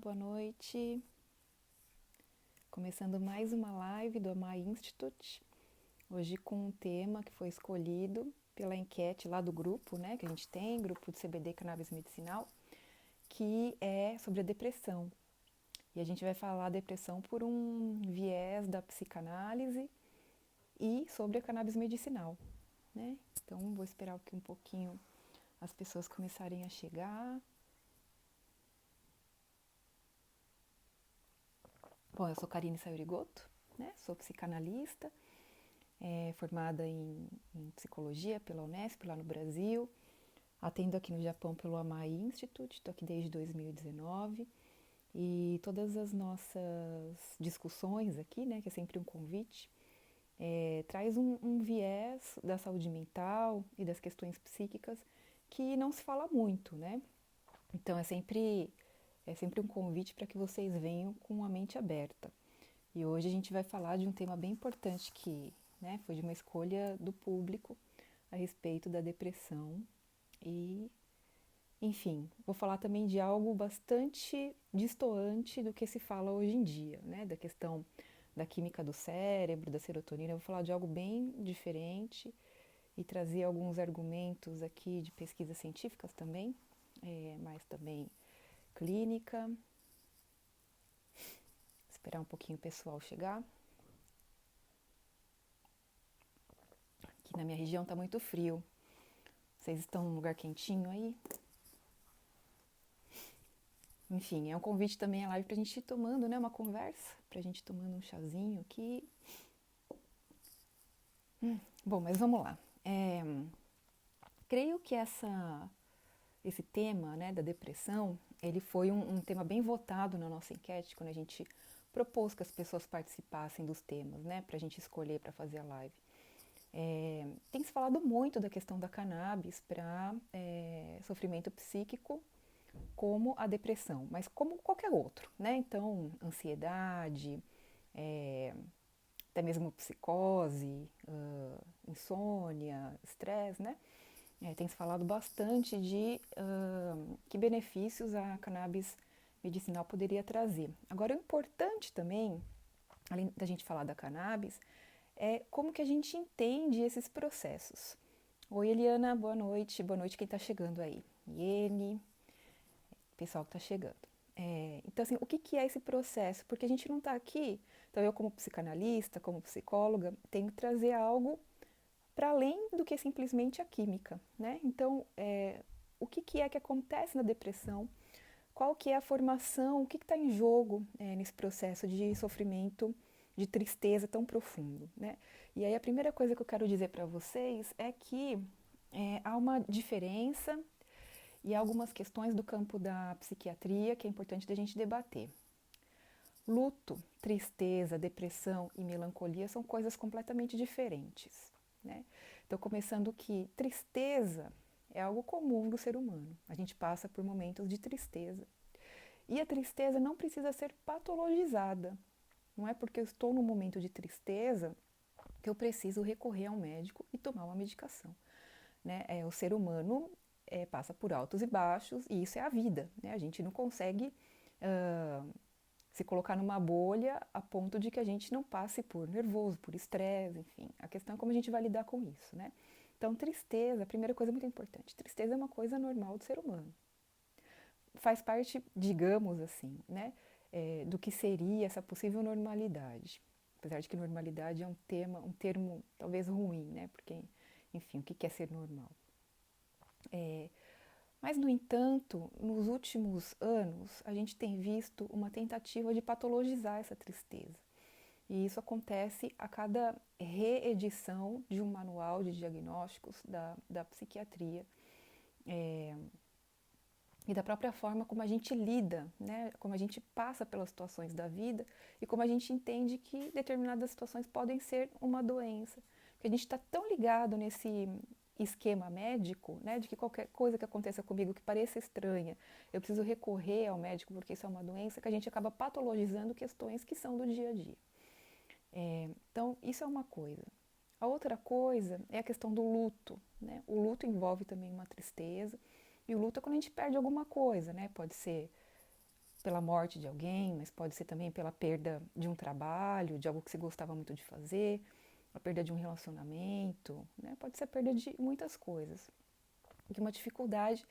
boa noite. Começando mais uma live do Amai Institute, hoje com um tema que foi escolhido pela enquete lá do grupo, né, que a gente tem, grupo de CBD Cannabis Medicinal, que é sobre a depressão. E a gente vai falar da depressão por um viés da psicanálise e sobre a cannabis medicinal, né? Então, vou esperar aqui um pouquinho as pessoas começarem a chegar. Bom, eu sou Karine Sayurigoto, né? Sou psicanalista, formada em psicologia pela Unesp, lá no Brasil. Atendo aqui no Japão pelo Amai Institute, estou aqui desde 2019. E todas as nossas discussões aqui, né, que é sempre um convite, traz um viés da saúde mental e das questões psíquicas que não se fala muito, né? Então é sempre um convite para que vocês venham com a mente aberta. E hoje a gente vai falar de um tema bem importante que, né, foi de uma escolha do público a respeito da depressão e, enfim, vou falar também de algo bastante distoante do que se fala hoje em dia, né, da questão da química do cérebro, da serotonina. Eu vou falar de algo bem diferente e trazer alguns argumentos aqui de pesquisas científicas também, mas também clínica. Esperar um pouquinho o pessoal chegar. Aqui na minha região está muito frio. Vocês estão num lugar quentinho aí? Enfim, é um convite também à live pra gente ir tomando, né, uma conversa, pra gente ir tomando um chazinho aqui. Bom, mas vamos lá. Creio que esse tema, né, da depressão, ele foi um tema bem votado na nossa enquete, quando a gente propôs que as pessoas participassem dos temas, né, pra gente escolher para fazer a live. Tem se falado muito da questão da cannabis para sofrimento psíquico, como a depressão, mas como qualquer outro, né? Então, ansiedade, até mesmo psicose, insônia, estresse, né? Tem se falado bastante de que benefícios a cannabis medicinal poderia trazer. Agora, o importante também, além da gente falar da cannabis, é como que a gente entende esses processos. Oi, Eliana, boa noite quem está chegando aí. Iene, pessoal que está chegando. Então, assim, o que é esse processo? Porque a gente não está aqui, então eu como psicanalista, como psicóloga, tenho que trazer algo para além do que simplesmente a química, né? Então, o que é que acontece na depressão? Qual que é a formação? O que está em jogo nesse processo de sofrimento, de tristeza tão profundo, né? E aí a primeira coisa que eu quero dizer para vocês é que há uma diferença e algumas questões do campo da psiquiatria que é importante da gente debater. Luto, tristeza, depressão e melancolia são coisas completamente diferentes, né? Então, começando que tristeza é algo comum do ser humano. A gente passa por momentos de tristeza. E a tristeza não precisa ser patologizada. Não é porque eu estou num momento de tristeza que eu preciso recorrer a um médico e tomar uma medicação, né? O ser humano passa por altos e baixos e isso é a vida, né? A gente não consegue se colocar numa bolha a ponto de que a gente não passe por nervoso, por estresse, enfim. A questão é como a gente vai lidar com isso, né? Então, tristeza, a primeira coisa muito importante, tristeza é uma coisa normal do ser humano. Faz parte, digamos assim, né, do que seria essa possível normalidade. Apesar de que normalidade é um termo talvez ruim, né? Porque, enfim, o que é ser normal? Mas, no entanto, nos últimos anos, a gente tem visto uma tentativa de patologizar essa tristeza. E isso acontece a cada reedição de um manual de diagnósticos da psiquiatria e da própria forma como a gente lida, né? Como a gente passa pelas situações da vida e como a gente entende que determinadas situações podem ser uma doença. Porque a gente está tão ligado nesse esquema médico, né, de que qualquer coisa que aconteça comigo que pareça estranha, eu preciso recorrer ao médico porque isso é uma doença, que a gente acaba patologizando questões que são do dia a dia. Então, isso é uma coisa. A outra coisa é a questão do luto, né? O luto envolve também uma tristeza, e o luto é quando a gente perde alguma coisa, né? Pode ser pela morte de alguém, mas pode ser também pela perda de um trabalho, de algo que você gostava muito de fazer, a perda de um relacionamento, né? Pode ser a perda de muitas coisas. E uma dificuldade,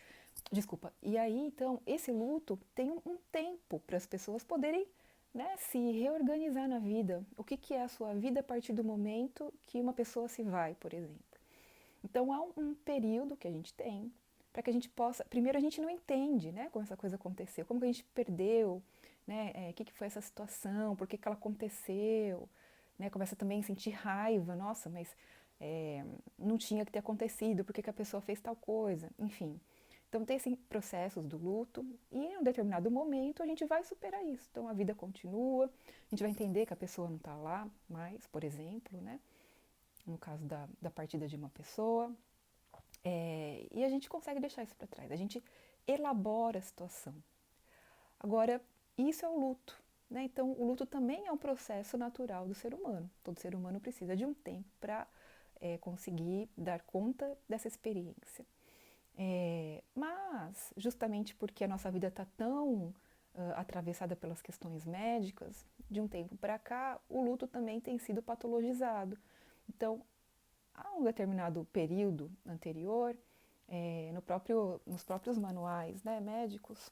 desculpa. E aí, então, esse luto tem um tempo para as pessoas poderem, né, se reorganizar na vida. O que, que é a sua vida a partir do momento que uma pessoa se vai, por exemplo. Então, há um período que a gente tem para que a gente possa. Primeiro, a gente não entende, né, como essa coisa aconteceu, como que a gente perdeu, né, o que foi essa situação, por que, que ela aconteceu, né, começa também a sentir raiva, nossa, mas não tinha que ter acontecido, por que, que a pessoa fez tal coisa, enfim. Então, tem esses processos do luto e em um determinado momento a gente vai superar isso. Então, a vida continua, a gente vai entender que a pessoa não está lá mais, por exemplo, né, no caso da partida de uma pessoa, e a gente consegue deixar isso para trás, a gente elabora a situação. Agora, isso é o luto, né? Então, o luto também é um processo natural do ser humano. Todo ser humano precisa de um tempo para conseguir dar conta dessa experiência. Mas, justamente porque a nossa vida está tão atravessada pelas questões médicas, de um tempo para cá, o luto também tem sido patologizado. Então, há um determinado período anterior, nos próprios manuais, né, médicos,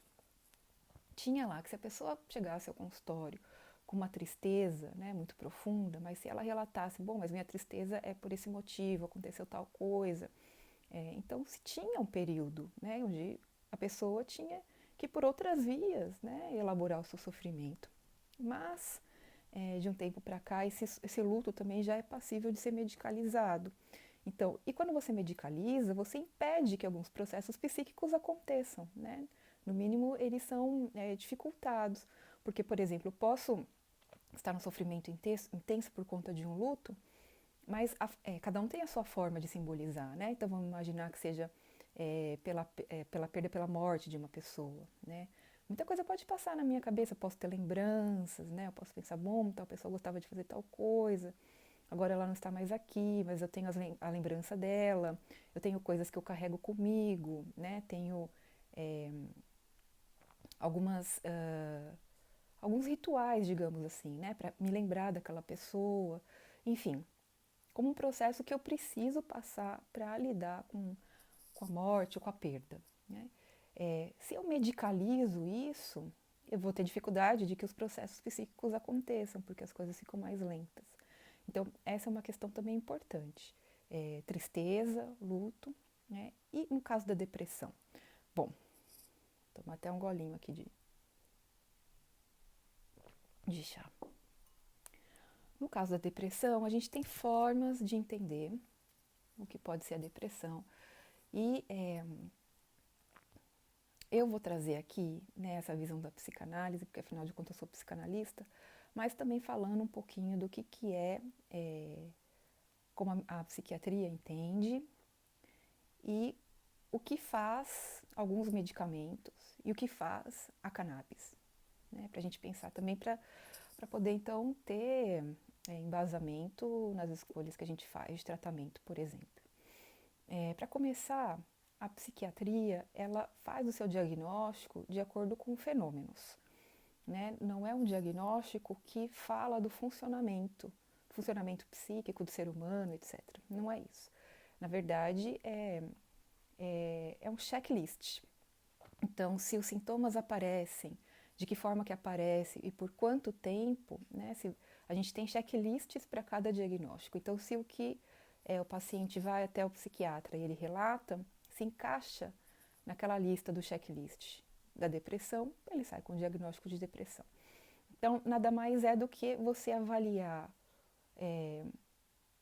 tinha lá que se a pessoa chegasse ao consultório com uma tristeza, né, muito profunda, mas se ela relatasse, bom, mas minha tristeza é por esse motivo, aconteceu tal coisa. Então, se tinha um período, né, onde a pessoa tinha que, por outras vias, né, elaborar o seu sofrimento. Mas, de um tempo para cá, esse luto também já é passível de ser medicalizado. Então, e quando você medicaliza, você impede que alguns processos psíquicos aconteçam, né? No mínimo, eles são dificultados. Porque, por exemplo, eu posso estar num sofrimento intenso por conta de um luto, mas cada um tem a sua forma de simbolizar, né? Então, vamos imaginar que seja pela perda, pela morte de uma pessoa, né? Muita coisa pode passar na minha cabeça, eu posso ter lembranças, né? Eu posso pensar, bom, tal pessoa gostava de fazer tal coisa, agora ela não está mais aqui, mas eu tenho a lembrança dela, eu tenho coisas que eu carrego comigo, né? Tenho é, algumas, alguns rituais, digamos assim, né? Para me lembrar daquela pessoa, enfim, como um processo que eu preciso passar para lidar com a morte ou com a perda, né? Se eu medicalizo isso, eu vou ter dificuldade de que os processos psíquicos aconteçam, porque as coisas ficam mais lentas. Então, essa é uma questão também importante. Tristeza, luto, né? E no caso da depressão? Bom, tomar até um golinho aqui de chá. No caso da depressão, a gente tem formas de entender o que pode ser a depressão. E eu vou trazer aqui, né, essa visão da psicanálise, porque afinal de contas eu sou psicanalista, mas também falando um pouquinho do que como a psiquiatria entende e o que faz alguns medicamentos e o que faz a cannabis, né, para a gente pensar também para poder então ter embasamento nas escolhas que a gente faz de tratamento, por exemplo. Para começar, a psiquiatria ela faz o seu diagnóstico de acordo com fenômenos, né? Não é um diagnóstico que fala do funcionamento psíquico do ser humano, etc. Não é isso. Na verdade, é um checklist. Então, se os sintomas aparecem, de que forma que aparece e por quanto tempo, né? Se a gente tem checklists para cada diagnóstico. Então, se o paciente vai até o psiquiatra e ele relata, se encaixa naquela lista do checklist da depressão, ele sai com o diagnóstico de depressão. Então, nada mais é do que você avaliar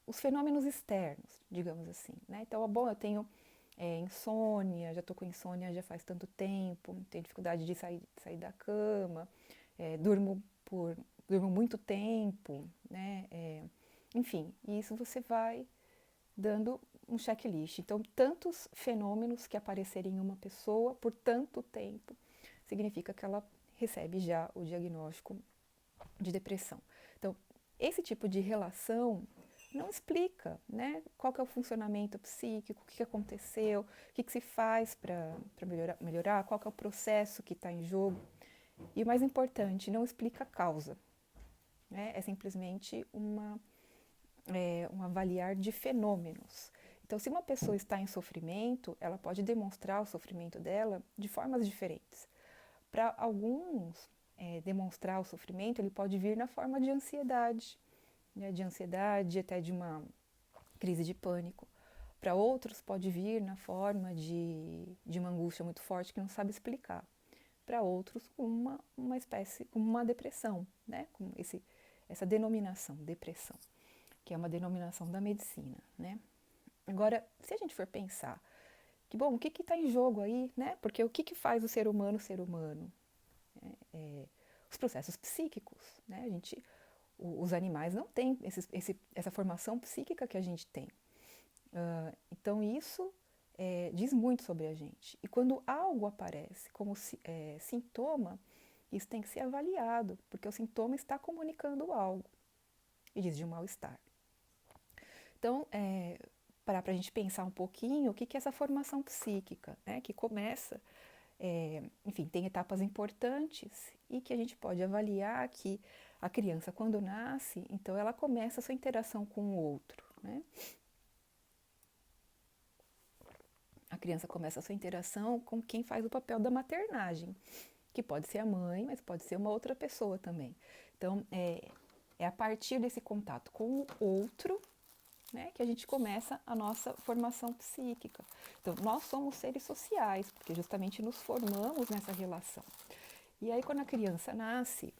os fenômenos externos, digamos assim, né? Então, bom, eu tenho insônia, já estou com insônia já faz tanto tempo, tenho dificuldade de sair da cama, durmo muito tempo, né? Enfim, isso você vai dando um checklist. Então, tantos fenômenos que aparecerem em uma pessoa por tanto tempo, significa que ela recebe já o diagnóstico de depressão. Então, esse tipo de relação não explica, né, qual que é o funcionamento psíquico, o que aconteceu, o que se faz para melhorar, qual que é o processo que está em jogo. E o mais importante, não explica a causa, né? É simplesmente um avaliar de fenômenos. Então, se uma pessoa está em sofrimento, ela pode demonstrar o sofrimento dela de formas diferentes. Para alguns, demonstrar o sofrimento, ele pode vir na forma de ansiedade, né? De ansiedade, até de uma crise de pânico. Para outros, pode vir na forma de uma angústia muito forte que não sabe explicar. Para outros, uma espécie, uma depressão, né? Com essa denominação, depressão, que é uma denominação da medicina, né? Agora, se a gente for pensar que, bom, o que está em jogo aí, né? Porque o que faz o ser humano ser humano? Os processos psíquicos, né? Os animais não têm essa formação psíquica que a gente tem. Então, isso diz muito sobre a gente. E quando algo aparece como sintoma, isso tem que ser avaliado, porque o sintoma está comunicando algo e diz de um mal-estar. Então, parar para a gente pensar um pouquinho o que é essa formação psíquica, né? Que começa, enfim, tem etapas importantes e que a gente pode avaliar que a criança, quando nasce, então ela começa a sua interação com o outro, né? A criança começa a sua interação com quem faz o papel da maternagem, que pode ser a mãe, mas pode ser uma outra pessoa também. Então, é a partir desse contato com o outro, né, que a gente começa a nossa formação psíquica. Então, nós somos seres sociais, porque justamente nos formamos nessa relação. E aí, quando a criança nasce,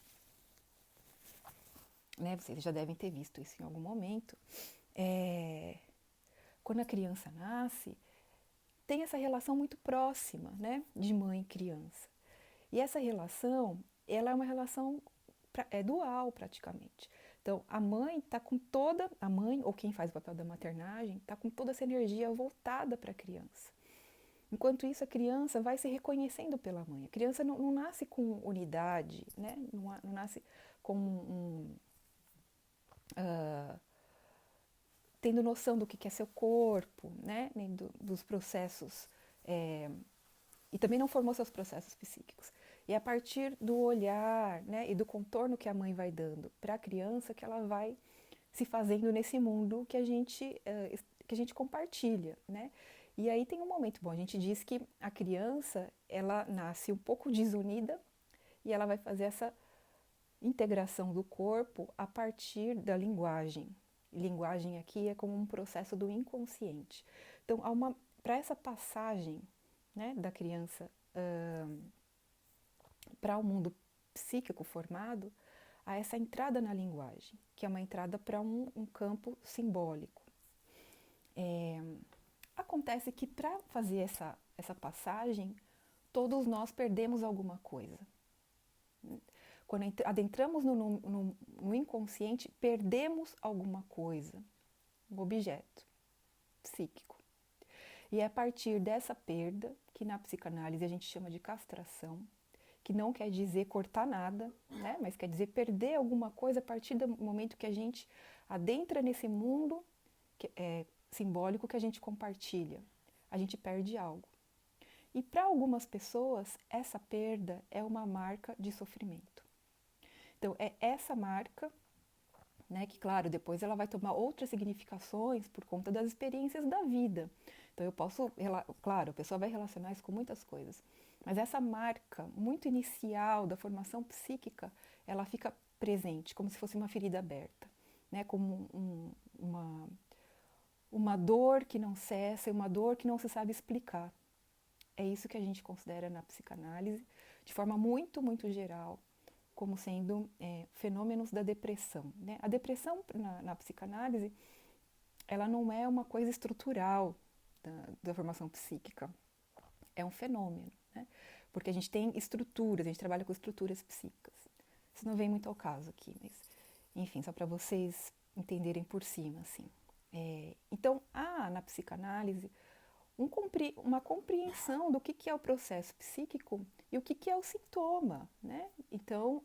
né, vocês já devem ter visto isso em algum momento, quando a criança nasce, tem essa relação muito próxima, né, de mãe e criança. E essa relação, ela é uma relação dual praticamente. Então, a mãe ou quem faz o papel da maternagem, está com toda essa energia voltada para a criança. Enquanto isso, a criança vai se reconhecendo pela mãe. A criança não nasce com unidade, né? Não nasce com tendo noção do que é seu corpo, né? Nem dos processos, e também não formou seus processos psíquicos. E é a partir do olhar, né, e do contorno que a mãe vai dando para a criança que ela vai se fazendo nesse mundo que a gente compartilha, né? E aí tem um momento, bom, a gente diz que a criança, ela nasce um pouco desunida e ela vai fazer essa integração do corpo a partir da linguagem. Linguagem aqui é como um processo do inconsciente. Então, para essa passagem, né, da criança para o mundo psíquico formado, há essa entrada na linguagem, que é uma entrada para um campo simbólico. Acontece que para fazer essa passagem, todos nós perdemos alguma coisa. Quando adentramos no inconsciente, perdemos alguma coisa, um objeto psíquico. E é a partir dessa perda, que na psicanálise a gente chama de castração, que não quer dizer cortar nada, né? Mas quer dizer perder alguma coisa a partir do momento que a gente adentra nesse mundo simbólico que a gente compartilha. A gente perde algo. E para algumas pessoas, essa perda é uma marca de sofrimento. Então, é essa marca, né, que, claro, depois ela vai tomar outras significações por conta das experiências da vida. Então, claro, a pessoa vai relacionar isso com muitas coisas. Mas essa marca muito inicial da formação psíquica, ela fica presente, como se fosse uma ferida aberta, né? Como uma dor que não cessa, uma dor que não se sabe explicar. É isso que a gente considera na psicanálise, de forma muito, muito geral, como sendo fenômenos da depressão, né? A depressão na psicanálise, ela não é uma coisa estrutural da formação psíquica, é um fenômeno, né? Porque a gente tem estruturas, a gente trabalha com estruturas psíquicas. Isso não vem muito ao caso aqui, mas, enfim, só para vocês entenderem por cima, assim. Então, há na psicanálise uma compreensão do que é o processo psíquico e o que é o sintoma, né? Então,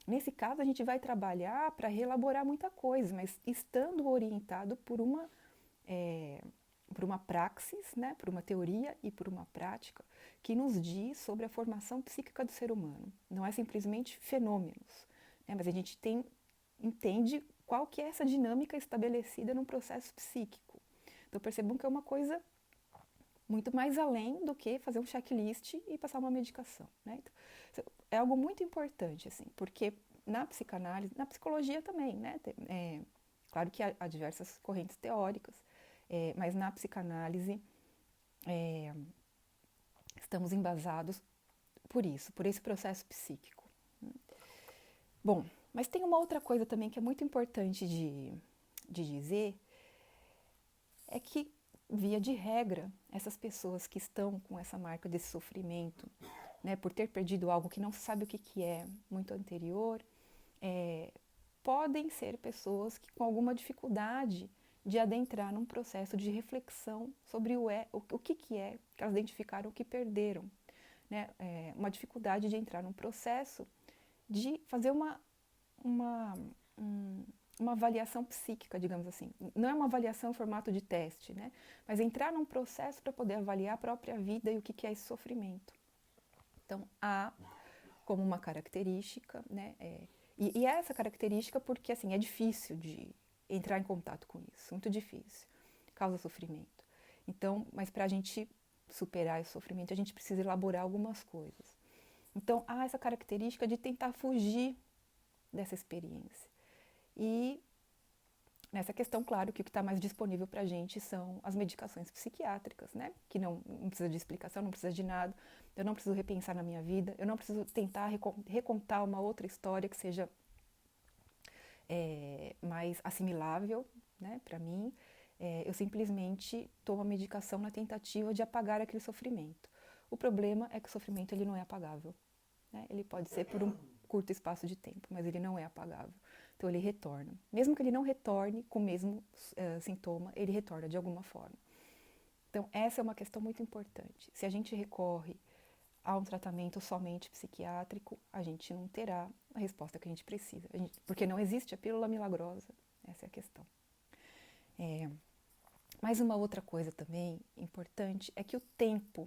nesse caso, a gente vai trabalhar para reelaborar muita coisa, mas estando orientado por uma praxis, né? Por uma teoria e por uma prática, que nos diz sobre a formação psíquica do ser humano. Não é simplesmente fenômenos, né? Mas a gente entende qual que é essa dinâmica estabelecida num processo psíquico. Então percebam que é uma coisa muito mais além do que fazer um checklist e passar uma medicação, né? Então, é algo muito importante, assim, porque na psicanálise, na psicologia também, né? Claro que há diversas correntes teóricas, mas na psicanálise estamos embasados por isso, por esse processo psíquico. Bom, mas tem uma outra coisa também que é muito importante de dizer, é que, via de regra, essas pessoas que estão com essa marca desse sofrimento, né, por ter perdido algo que não se sabe o que é, muito anterior, podem ser pessoas que com alguma dificuldade de adentrar num processo de reflexão sobre o que é que elas identificaram que perderam, né? Uma dificuldade de entrar num processo de fazer uma, uma avaliação psíquica, digamos assim. Não é uma avaliação em formato de teste, né? Mas entrar num processo para poder avaliar a própria vida e o que é esse sofrimento. Então, há como uma característica, né? E essa característica porque, assim, é difícil de entrar em contato com isso, muito difícil, causa sofrimento. Então, mas para a gente superar esse sofrimento, a gente precisa elaborar algumas coisas. Então, há essa característica de tentar fugir dessa experiência. E nessa questão, claro, que o que está mais disponível para a gente são as medicações psiquiátricas, né? Que não precisa de explicação, não precisa de nada. Eu não preciso repensar na minha vida, eu não preciso tentar recontar uma outra história que seja mais assimilável, né, para mim. Eu simplesmente tomo a medicação na tentativa de apagar aquele sofrimento. O problema é que o sofrimento ele não é apagável, né? Ele pode ser por um curto espaço de tempo, mas ele não é apagável. Então ele retorna. Mesmo que ele não retorne com o mesmo sintoma, ele retorna de alguma forma. Então essa é uma questão muito importante. Se a gente recorre a um tratamento somente psiquiátrico, a gente não terá a resposta que a gente precisa. Porque não existe a pílula milagrosa, essa é a questão. Mais uma outra coisa também importante é que o tempo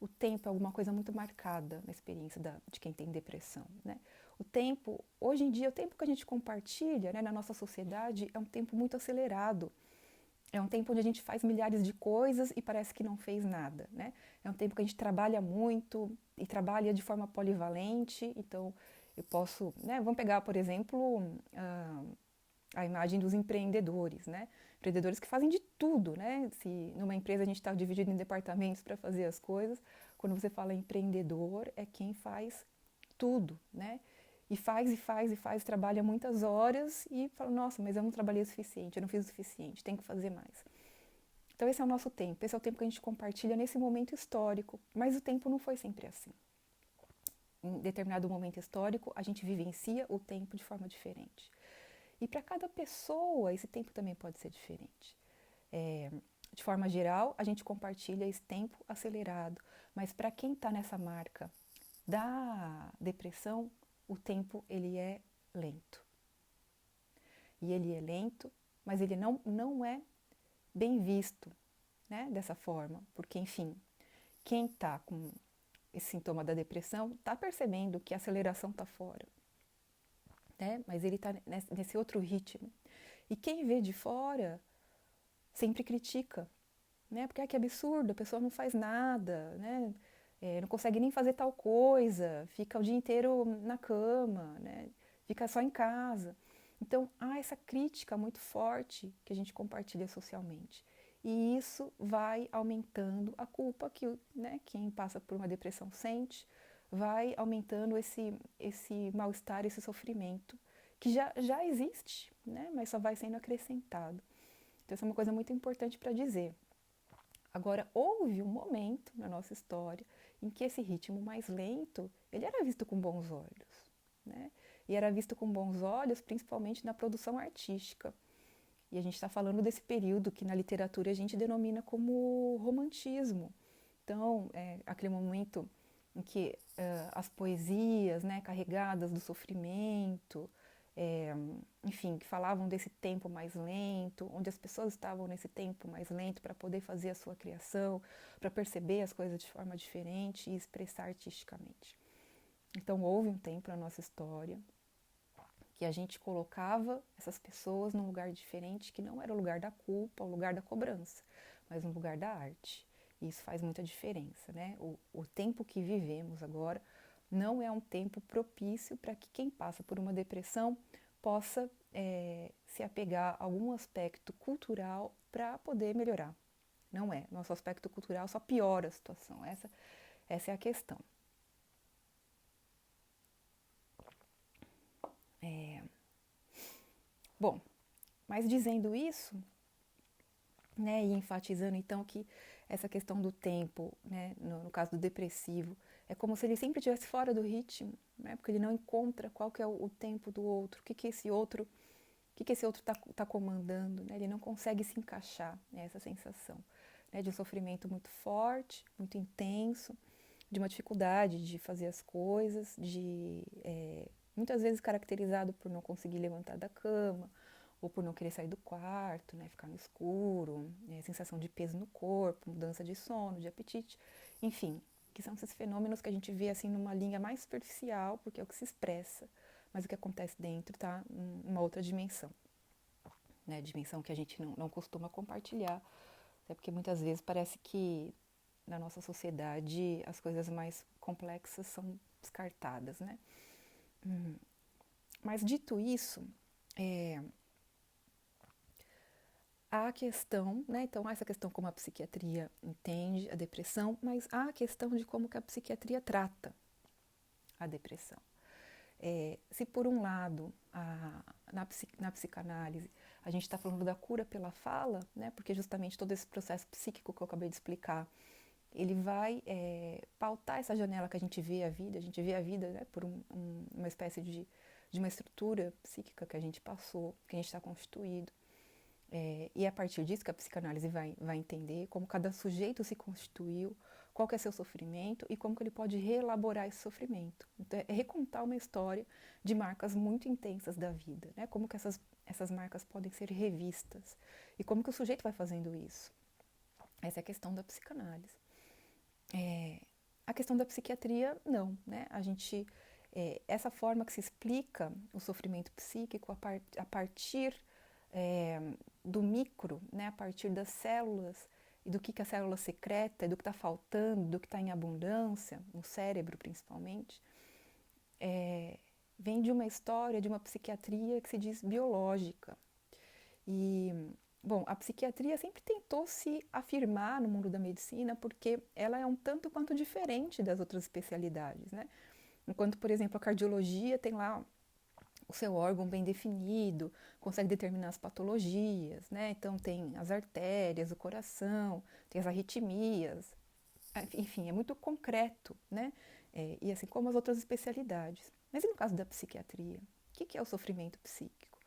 é alguma coisa muito marcada na experiência de quem tem depressão, né? O tempo, hoje em dia, o tempo que a gente compartilha, né, na nossa sociedade é um tempo muito acelerado. É um tempo onde a gente faz milhares de coisas e parece que não fez nada, né? É um tempo que a gente trabalha muito e trabalha de forma polivalente. Então, eu posso, né? Vamos pegar, por exemplo, a imagem dos empreendedores, né? Empreendedores que fazem de tudo, né? Se numa empresa a gente está dividido em departamentos para fazer as coisas, quando você fala empreendedor, é quem faz tudo, né? E faz, trabalha muitas horas e fala, nossa, mas eu não trabalhei o suficiente, eu não fiz o suficiente, tem que fazer mais. Então esse é o nosso tempo, esse é o tempo que a gente compartilha nesse momento histórico, mas o tempo não foi sempre assim. Em determinado momento histórico, a gente vivencia o tempo de forma diferente. E para cada pessoa, esse tempo também pode ser diferente. De forma geral, a gente compartilha esse tempo acelerado, mas para quem está nessa marca da depressão, o tempo ele é lento. E ele é lento, mas ele não é bem visto, né, dessa forma, porque, enfim, quem está com esse sintoma da depressão está percebendo que a aceleração está fora, né, mas ele está nesse outro ritmo. E quem vê de fora sempre critica, né, porque que absurdo, a pessoa não faz nada, né, não consegue nem fazer tal coisa, fica o dia inteiro na cama, né? Fica só em casa. Então, há essa crítica muito forte que a gente compartilha socialmente. E isso vai aumentando a culpa que, né, quem passa por uma depressão sente, vai aumentando esse mal-estar, esse sofrimento, que já existe, né, mas só vai sendo acrescentado. Então, essa é uma coisa muito importante para dizer. Agora, houve um momento na nossa história em que esse ritmo mais lento, ele era visto com bons olhos, né? E era visto com bons olhos principalmente na produção artística. E a gente está falando desse período que na literatura a gente denomina como romantismo. Então, aquele momento em que as poesias, né, carregadas do sofrimento, enfim, que falavam desse tempo mais lento, onde as pessoas estavam nesse tempo mais lento para poder fazer a sua criação, para perceber as coisas de forma diferente e expressar artisticamente. Então houve um tempo na nossa história que a gente colocava essas pessoas num lugar diferente, que não era o lugar da culpa, o lugar da cobrança, mas no lugar da arte. E isso faz muita diferença, né? O tempo que vivemos agora não é um tempo propício para que quem passa por uma depressão possa se apegar a algum aspecto cultural para poder melhorar. Não é. Nosso aspecto cultural só piora a situação. Essa é a questão. Bom, mas dizendo isso, né, e enfatizando então que essa questão do tempo, né, no caso do depressivo, é como se ele sempre estivesse fora do ritmo, né, porque ele não encontra qual que é o tempo do outro, o que esse outro está comandando, né, ele não consegue se encaixar, né, essa sensação, né, de um sofrimento muito forte, muito intenso, de uma dificuldade de fazer as coisas, muitas vezes caracterizado por não conseguir levantar da cama, ou por não querer sair do quarto, né, ficar no escuro, sensação de peso no corpo, mudança de sono, de apetite, enfim, que são esses fenômenos que a gente vê assim numa linha mais superficial, porque é o que se expressa, mas o que acontece dentro está em uma outra dimensão, né, dimensão que a gente não costuma compartilhar, até porque muitas vezes parece que na nossa sociedade as coisas mais complexas são descartadas, né? Mas dito isso, há a questão, né? Então há essa questão como a psiquiatria entende a depressão, mas há a questão de como que a psiquiatria trata a depressão. Se por um lado, na psicanálise, a gente está falando da cura pela fala, né? Porque justamente todo esse processo psíquico que eu acabei de explicar, ele vai pautar essa janela que a gente vê a vida, né, por uma espécie de uma estrutura psíquica que a gente passou, que a gente está constituído. E é a partir disso que a psicanálise vai entender como cada sujeito se constituiu, qual que é seu sofrimento e como que ele pode reelaborar esse sofrimento. Então, é recontar uma história de marcas muito intensas da vida, né? Como que essas marcas podem ser revistas e como que o sujeito vai fazendo isso. Essa é a questão da psicanálise. A questão da psiquiatria, não, né? Essa forma que se explica o sofrimento psíquico a partir do micro, né? A partir das células e do que a célula secreta, e do que está faltando, do que está em abundância, no cérebro principalmente, vem de uma história, de uma psiquiatria que se diz biológica. E bom, a psiquiatria sempre tentou se afirmar no mundo da medicina porque ela é um tanto quanto diferente das outras especialidades, né? Enquanto, por exemplo, a cardiologia tem lá o seu órgão bem definido, consegue determinar as patologias, né? Então tem as artérias, o coração, tem as arritmias, enfim, é muito concreto, né? E assim como as outras especialidades. Mas e no caso da psiquiatria? O que é o sofrimento psíquico?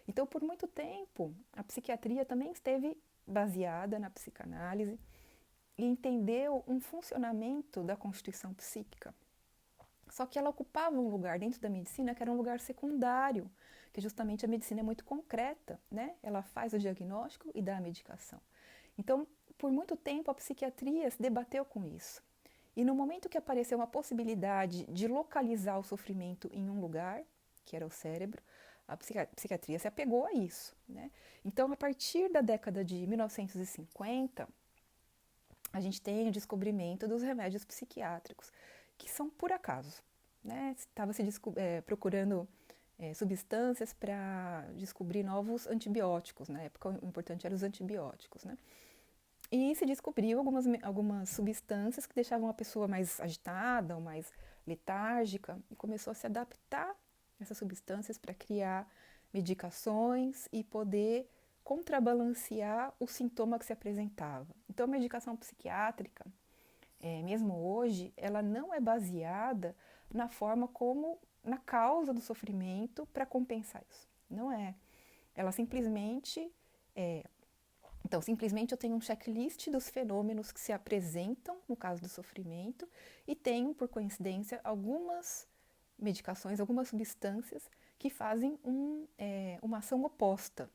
Então, por muito tempo, a psiquiatria também esteve baseada na psicanálise e entendeu um funcionamento da constituição psíquica. Só que ela ocupava um lugar dentro da medicina que era um lugar secundário, que justamente a medicina é muito concreta, né? Ela faz o diagnóstico e dá a medicação. Então, por muito tempo, a psiquiatria se debateu com isso. E no momento que apareceu uma possibilidade de localizar o sofrimento em um lugar, que era o cérebro, a psiquiatria se apegou a isso, né? Então, a partir da década de 1950, a gente tem o descobrimento dos remédios psiquiátricos, que são por acaso, né? Estava se procurando substâncias para descobrir novos antibióticos. Na época, o importante eram os antibióticos, né? E se descobriu algumas substâncias que deixavam a pessoa mais agitada ou mais letárgica e começou a se adaptar essas substâncias para criar medicações e poder contrabalancear o sintoma que se apresentava. Então, a medicação psiquiátrica, mesmo hoje, ela não é baseada na forma como, na causa do sofrimento para compensar isso. Não é. Ela simplesmente Então, simplesmente eu tenho um checklist dos fenômenos que se apresentam no caso do sofrimento e tenho, por coincidência, algumas medicações, algumas substâncias que fazem uma ação oposta,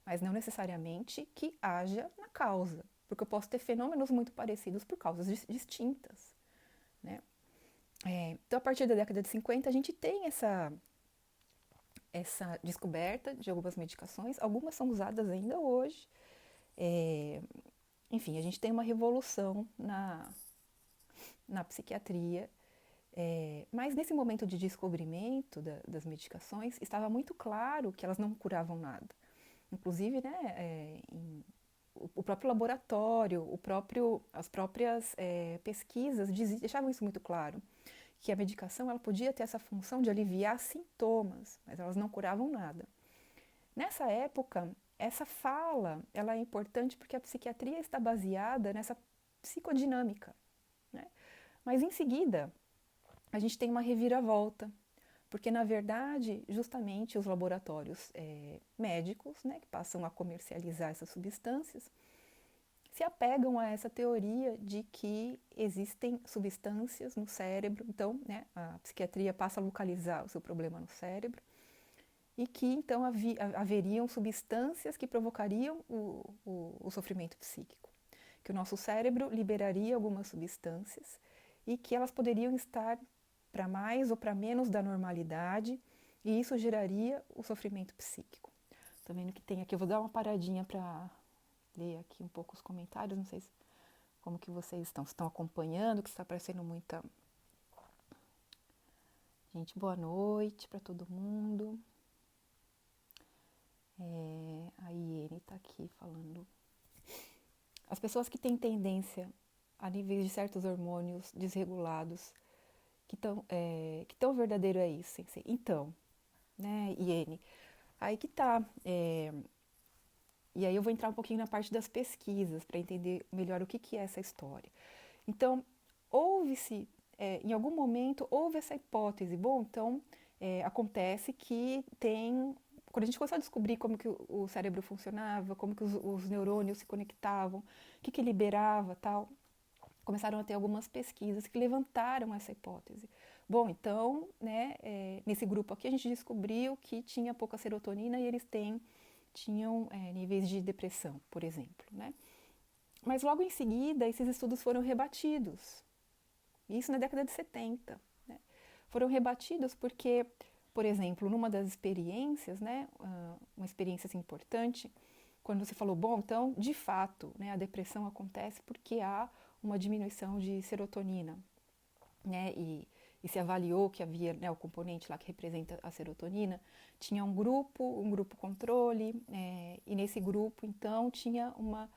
mas não necessariamente que haja na causa, porque eu posso ter fenômenos muito parecidos por causas distintas, né? Então, a partir da década de 50, a gente tem essa descoberta de algumas medicações, algumas são usadas ainda hoje. Enfim, a gente tem uma revolução na psiquiatria, mas nesse momento de descobrimento das medicações, estava muito claro que elas não curavam nada. Inclusive, né, o próprio laboratório, as próprias pesquisas deixavam isso muito claro, que a medicação ela podia ter essa função de aliviar sintomas, mas elas não curavam nada. Nessa época, essa fala ela é importante porque a psiquiatria está baseada nessa psicodinâmica, né? Mas em seguida, a gente tem uma reviravolta, porque na verdade, justamente os laboratórios médicos, né, que passam a comercializar essas substâncias, se apegam a essa teoria de que existem substâncias no cérebro, então, né, a psiquiatria passa a localizar o seu problema no cérebro, e que então haveriam substâncias que provocariam o sofrimento psíquico, que o nosso cérebro liberaria algumas substâncias e que elas poderiam estar para mais ou para menos da normalidade e isso geraria o sofrimento psíquico. Tá vendo que tem aqui, eu vou dar uma paradinha para ler aqui um pouco os comentários, não sei como que vocês estão acompanhando, que está aparecendo muita gente. Boa noite para todo mundo. A Iene está aqui falando. As pessoas que têm tendência a níveis de certos hormônios desregulados, que tão verdadeiro é isso, sensei? Então, né, Iene, aí que tá. E aí eu vou entrar um pouquinho na parte das pesquisas para entender melhor o que é essa história. Então, houve-se, em algum momento, houve essa hipótese. Bom, então, acontece que quando a gente começou a descobrir como que o cérebro funcionava, como que os neurônios se conectavam, o que liberava, tal, começaram a ter algumas pesquisas que levantaram essa hipótese. Bom, então, né, nesse grupo aqui a gente descobriu que tinha pouca serotonina e eles tinham níveis de depressão, por exemplo, né? Mas logo em seguida, esses estudos foram rebatidos. Isso na década de 70. Né? Foram rebatidos porque, por exemplo, numa das experiências, né, uma experiência assim, importante, quando você falou, bom, então, de fato, né, a depressão acontece porque há uma diminuição de serotonina, né, e se avaliou que havia, né, o componente lá que representa a serotonina, tinha um grupo controle, e nesse grupo, então, tinha uma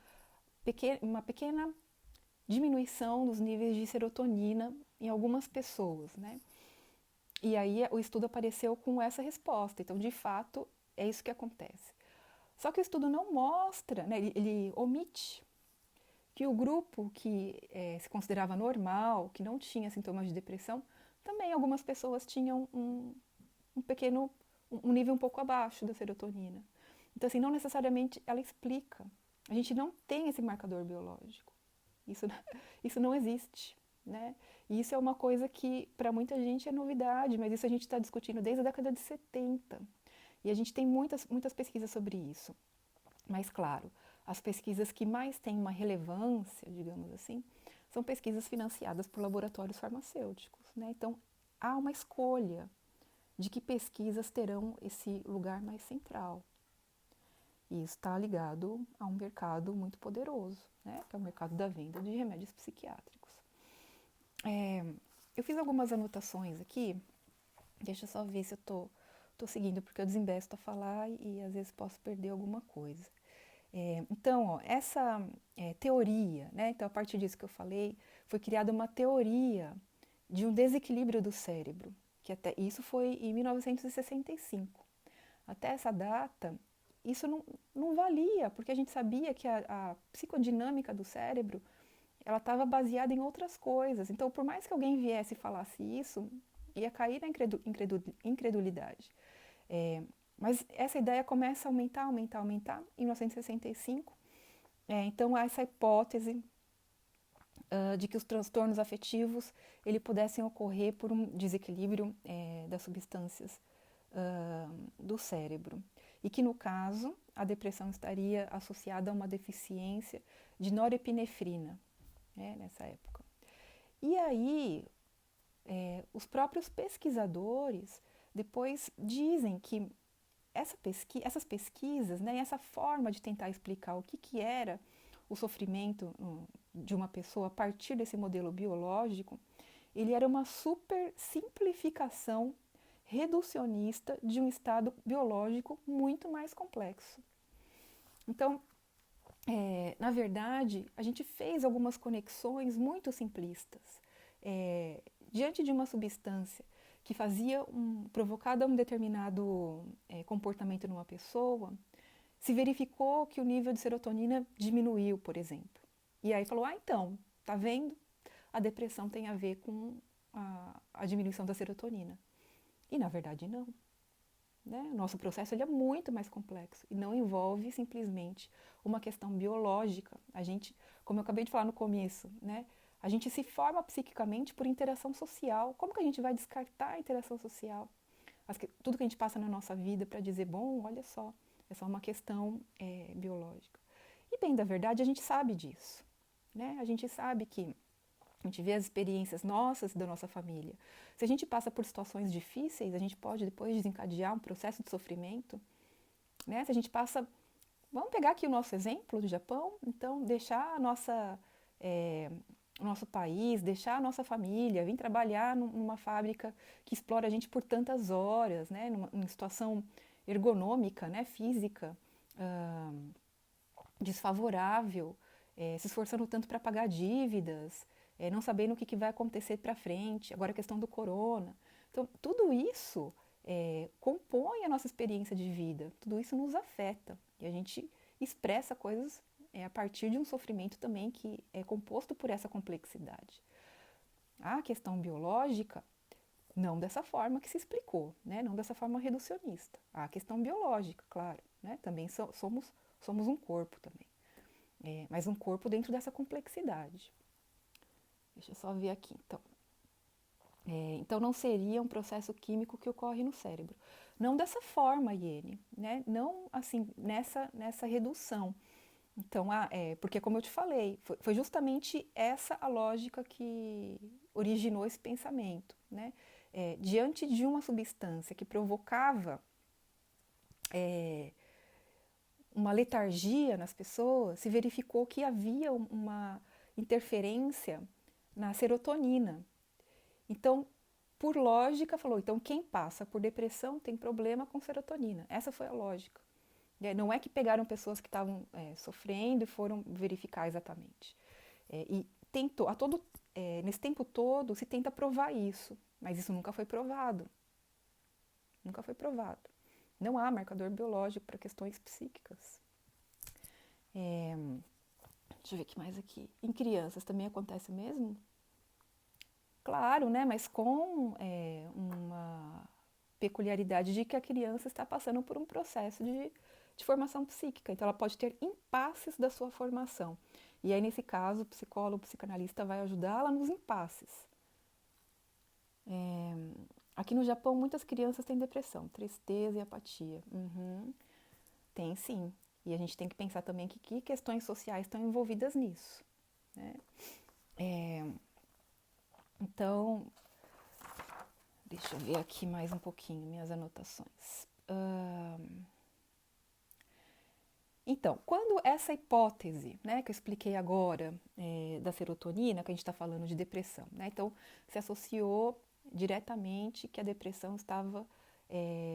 pequena diminuição dos níveis de serotonina em algumas pessoas, né? E aí o estudo apareceu com essa resposta. Então, de fato, é isso que acontece. Só que o estudo não mostra, né, ele omite que o grupo que se considerava normal, que não tinha sintomas de depressão, também algumas pessoas tinham um nível um pouco abaixo da serotonina. Então, assim, não necessariamente ela explica. A gente não tem esse marcador biológico. Isso não existe, né? E isso é uma coisa que para muita gente é novidade, mas isso a gente está discutindo desde a década de 70. E a gente tem muitas pesquisas sobre isso. Mas, claro, as pesquisas que mais têm uma relevância, digamos assim, são pesquisas financiadas por laboratórios farmacêuticos, né? Então, há uma escolha de que pesquisas terão esse lugar mais central. E isso está ligado a um mercado muito poderoso, né? Que é o mercado da venda de remédios psiquiátricos. Eu fiz algumas anotações aqui, deixa eu só ver se eu tô seguindo, porque eu desembesto a falar e às vezes posso perder alguma coisa. Então, ó, essa teoria, né? Então, a partir disso que eu falei, foi criada uma teoria de um desequilíbrio do cérebro, que até isso foi em 1965. Até essa data, isso não valia, porque a gente sabia que a psicodinâmica do cérebro ela estava baseada em outras coisas. Então, por mais que alguém viesse e falasse isso, ia cair na incredulidade. Mas essa ideia começa a aumentar. Em 1965, então há essa hipótese de que os transtornos afetivos pudessem ocorrer por um desequilíbrio das substâncias do cérebro. E que, no caso, a depressão estaria associada a uma deficiência de norepinefrina, né, nessa época. E aí, os próprios pesquisadores depois dizem que essas pesquisas, né, essa forma de tentar explicar o que era o sofrimento de uma pessoa a partir desse modelo biológico, ele era uma super simplificação reducionista de um estado biológico muito mais complexo. Então, na verdade, a gente fez algumas conexões muito simplistas. Diante de uma substância que provocada um determinado comportamento numa pessoa, se verificou que o nível de serotonina diminuiu, por exemplo. E aí falou, então, tá vendo? A depressão tem a ver com a diminuição da serotonina. E na verdade não. Né? O nosso processo ele é muito mais complexo e não envolve simplesmente uma questão biológica. A gente, como eu acabei de falar no começo, né? A gente se forma psiquicamente por interação social. Como que a gente vai descartar a interação social? Tudo que a gente passa na nossa vida para dizer, bom, olha só, é só uma questão biológica. E bem, da verdade, a gente sabe disso. Né? A gente sabe que a gente vê as experiências nossas e da nossa família. Se a gente passa por situações difíceis, a gente pode depois desencadear um processo de sofrimento. Né? Se a gente passa... Vamos pegar aqui o nosso exemplo do Japão. Então, deixar o nosso país, deixar a nossa família, vir trabalhar numa fábrica que explora a gente por tantas horas, né? Numa situação ergonômica, né? Física, desfavorável, se esforçando tanto para pagar dívidas, não sabendo o que vai acontecer para frente, agora a questão do corona. Então, tudo isso compõe a nossa experiência de vida, tudo isso nos afeta e a gente expressa coisas a partir de um sofrimento também que é composto por essa complexidade. A questão biológica, não dessa forma que se explicou, né? Não dessa forma reducionista. A questão biológica, claro, né? Também somos um corpo também, mas um corpo dentro dessa complexidade. Deixa eu só ver aqui, então. Então não seria um processo químico que ocorre no cérebro. Não dessa forma, Iene, né? Não assim, nessa redução. Então, porque como eu te falei, foi justamente essa a lógica que originou esse pensamento. Né? Diante de uma substância que provocava uma letargia nas pessoas, se verificou que havia uma interferência na serotonina. Então, por lógica, falou, então quem passa por depressão tem problema com serotonina. Essa foi a lógica. Não é que pegaram pessoas que estavam sofrendo e foram verificar exatamente. E tentou, nesse tempo todo se tenta provar isso, mas isso nunca foi provado. Nunca foi provado. Não há marcador biológico para questões psíquicas. Deixa eu ver o que mais aqui. Em crianças também acontece mesmo? Claro, né? Mas com uma peculiaridade de que a criança está passando por um processo de formação psíquica. Então, ela pode ter impasses da sua formação. E aí, nesse caso, o psicólogo, o psicanalista vai ajudá-la nos impasses. Aqui no Japão, muitas crianças têm depressão, tristeza e apatia. Tem sim. E a gente tem que pensar também que questões sociais estão envolvidas nisso. Né? Então, deixa eu ver aqui mais um pouquinho minhas anotações. Então, quando essa hipótese, né, que eu expliquei agora, da serotonina, que a gente está falando de depressão, né, então se associou diretamente que a depressão estava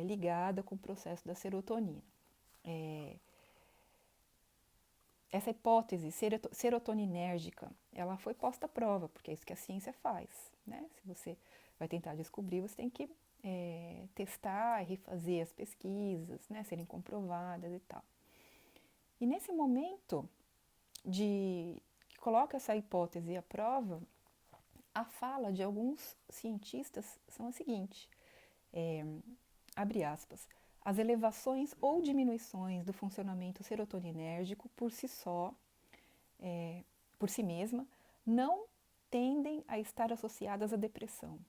ligada com o processo da serotonina. Essa hipótese serotoninérgica, ela foi posta à prova, porque é isso que a ciência faz. Né? Se você vai tentar descobrir, você tem que testar e refazer as pesquisas, né, serem comprovadas e tal. E nesse momento que coloca essa hipótese à prova, a fala de alguns cientistas são a seguinte, abre aspas, as elevações ou diminuições do funcionamento serotoninérgico por si só, por si mesma, não tendem a estar associadas à depressão.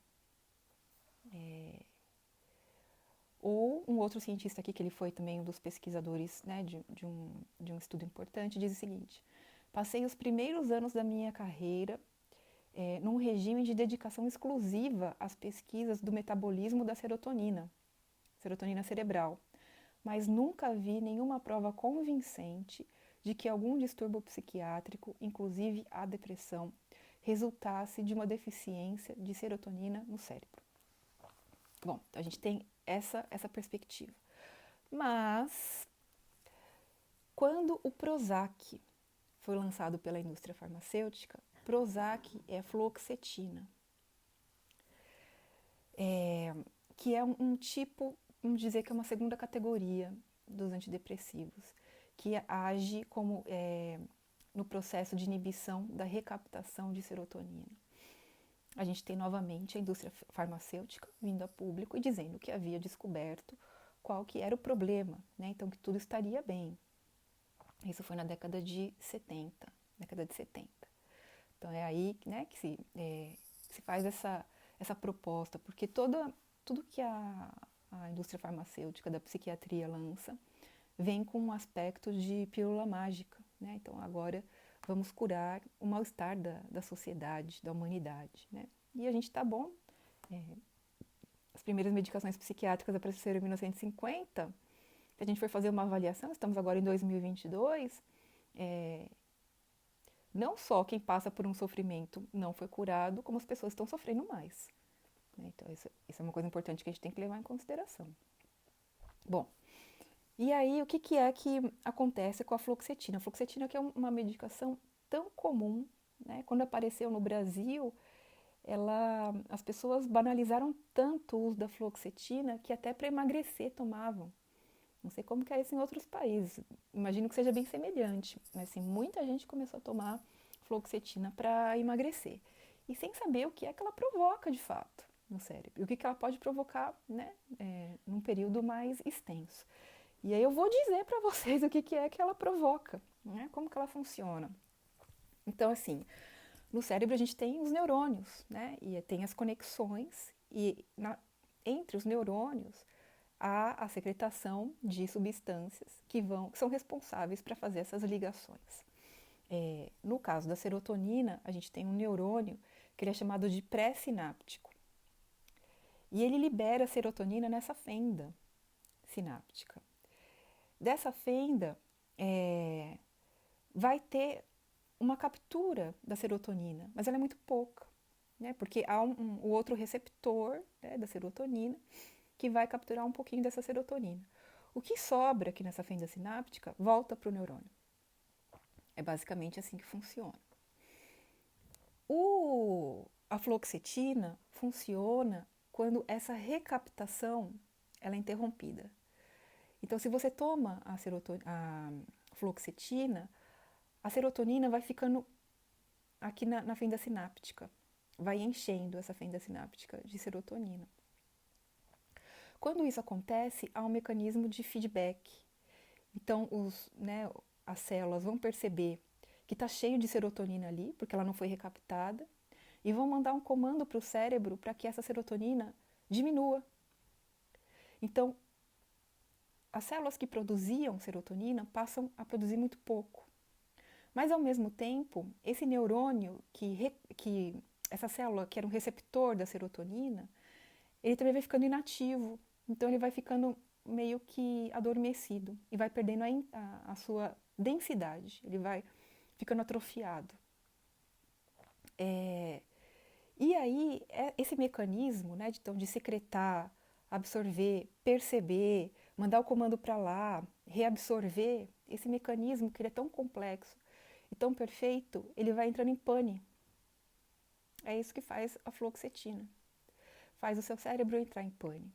Ou um outro cientista aqui, que ele foi também um dos pesquisadores, né, de um estudo importante, diz o seguinte: passei os primeiros anos da minha carreira num regime de dedicação exclusiva às pesquisas do metabolismo da serotonina cerebral, mas nunca vi nenhuma prova convincente de que algum distúrbio psiquiátrico, inclusive a depressão, resultasse de uma deficiência de serotonina no cérebro. Bom, então a gente tem essa perspectiva. Mas, quando o Prozac foi lançado pela indústria farmacêutica, Prozac é fluoxetina, que é um tipo, vamos dizer que é uma segunda categoria dos antidepressivos, que age como no processo de inibição da recaptação de serotonina. A gente tem novamente a indústria farmacêutica vindo a público e dizendo que havia descoberto qual que era o problema, né? Então que tudo estaria bem. Isso foi na década de 70. Então é aí, né, que se faz essa proposta, porque tudo que a indústria farmacêutica da psiquiatria lança vem com um aspecto de pílula mágica, né? Então agora vamos curar o mal-estar da sociedade, da humanidade, né? E a gente está bom. As primeiras medicações psiquiátricas apareceram em 1950. Se a gente for fazer uma avaliação, estamos agora em 2022, não só quem passa por um sofrimento não foi curado, como as pessoas estão sofrendo mais. Então isso é uma coisa importante que a gente tem que levar em consideração. Bom, e aí o que é que acontece com a fluoxetina? A fluoxetina que é uma medicação tão comum, né? Quando apareceu no Brasil, as pessoas banalizaram tanto o uso da fluoxetina que até para emagrecer tomavam. Não sei como que é isso em outros países, imagino que seja bem semelhante, mas assim, muita gente começou a tomar fluoxetina para emagrecer, e sem saber o que é que ela provoca de fato no cérebro, e o que ela pode provocar, né, num período mais extenso. E aí eu vou dizer para vocês o que é que ela provoca, né, como que ela funciona. Então, assim, no cérebro a gente tem os neurônios, né, e tem as conexões, e entre os neurônios há a secretação de substâncias que são responsáveis para fazer essas ligações. No caso da serotonina, a gente tem um neurônio que ele é chamado de pré-sináptico. E ele libera a serotonina nessa fenda sináptica. Dessa fenda vai ter uma captura da serotonina, mas ela é muito pouca, né? Porque há o outro receptor, né, da serotonina que vai capturar um pouquinho dessa serotonina. O que sobra aqui nessa fenda sináptica volta para o neurônio. É basicamente assim que funciona. A fluoxetina funciona quando essa recaptação ela é interrompida. Então, se você toma a fluoxetina, a serotonina vai ficando aqui na fenda sináptica, vai enchendo essa fenda sináptica de serotonina. Quando isso acontece, há um mecanismo de feedback. Então, as células vão perceber que está cheio de serotonina ali, porque ela não foi recaptada, e vão mandar um comando para o cérebro para que essa serotonina diminua. Então, as células que produziam serotonina passam a produzir muito pouco. Mas, ao mesmo tempo, esse neurônio, essa célula que era um receptor da serotonina, ele também vai ficando inativo. Então, ele vai ficando meio que adormecido e vai perdendo a sua densidade, ele vai ficando atrofiado. E aí, esse mecanismo, né, de secretar, absorver, perceber, mandar o comando para lá, reabsorver, esse mecanismo que ele é tão complexo e tão perfeito, ele vai entrando em pane. É isso que faz a fluoxetina. Faz o seu cérebro entrar em pane.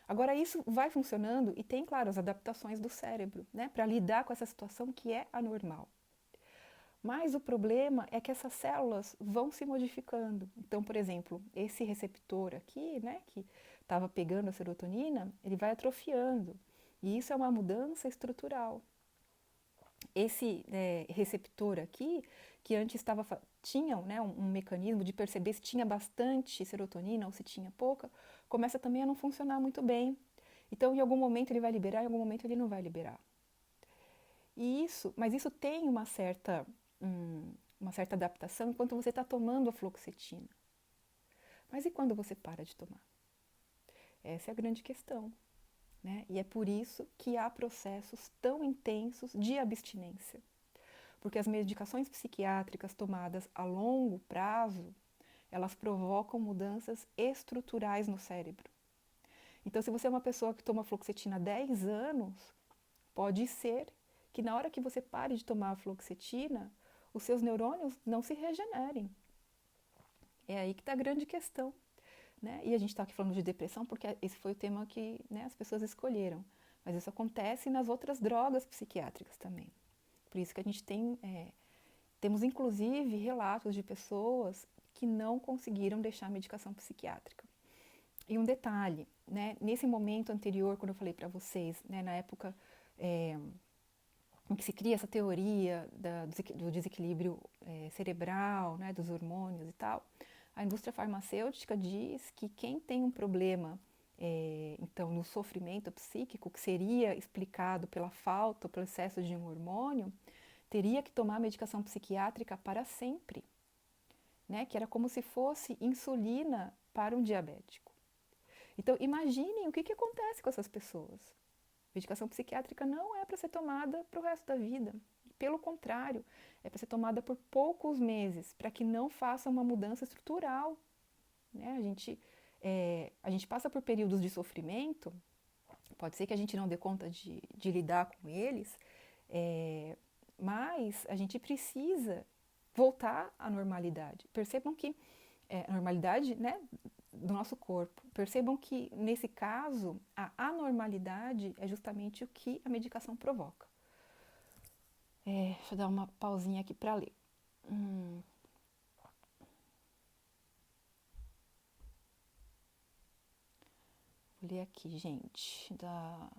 Agora, isso vai funcionando e tem, claro, as adaptações do cérebro, né, para lidar com essa situação que é anormal. Mas o problema é que essas células vão se modificando. Então, por exemplo, esse receptor aqui, né, que estava pegando a serotonina, ele vai atrofiando. E isso é uma mudança estrutural. Esse receptor aqui, que antes estava tinham, né, um mecanismo de perceber se tinha bastante serotonina ou se tinha pouca, começa também a não funcionar muito bem. Então, em algum momento ele vai liberar, em algum momento ele não vai liberar. Mas isso tem uma certa adaptação enquanto você está tomando a fluoxetina. Mas e quando você para de tomar? Essa é a grande questão, né? E é por isso que há processos tão intensos de abstinência. Porque as medicações psiquiátricas tomadas a longo prazo, elas provocam mudanças estruturais no cérebro. Então, se você é uma pessoa que toma fluoxetina há 10 anos, pode ser que na hora que você pare de tomar a fluoxetina, os seus neurônios não se regenerem. É aí que está a grande questão, né? E a gente está aqui falando de depressão porque esse foi o tema que, né, as pessoas escolheram. Mas isso acontece nas outras drogas psiquiátricas também. Por isso que a gente temos inclusive relatos de pessoas que não conseguiram deixar a medicação psiquiátrica. E um detalhe, né, nesse momento anterior, quando eu falei para vocês, né, na época em que se cria essa teoria do desequilíbrio cerebral, né, dos hormônios e tal, a indústria farmacêutica diz que quem tem um problema, então, no sofrimento psíquico, que seria explicado pela falta ou pelo excesso de um hormônio, teria que tomar medicação psiquiátrica para sempre, né? Que era como se fosse insulina para um diabético. Então, imaginem o que acontece com essas pessoas. Medicação psiquiátrica não é para ser tomada para o resto da vida. Pelo contrário, é para ser tomada por poucos meses, para que não faça uma mudança estrutural, né? A gente passa por períodos de sofrimento, pode ser que a gente não dê conta de lidar com eles, mas a gente precisa voltar à normalidade. Percebam que a normalidade, né, do nosso corpo. Percebam que, nesse caso, a anormalidade é justamente o que a medicação provoca. Deixa eu dar uma pausinha aqui para ler. Vou ler aqui, gente, da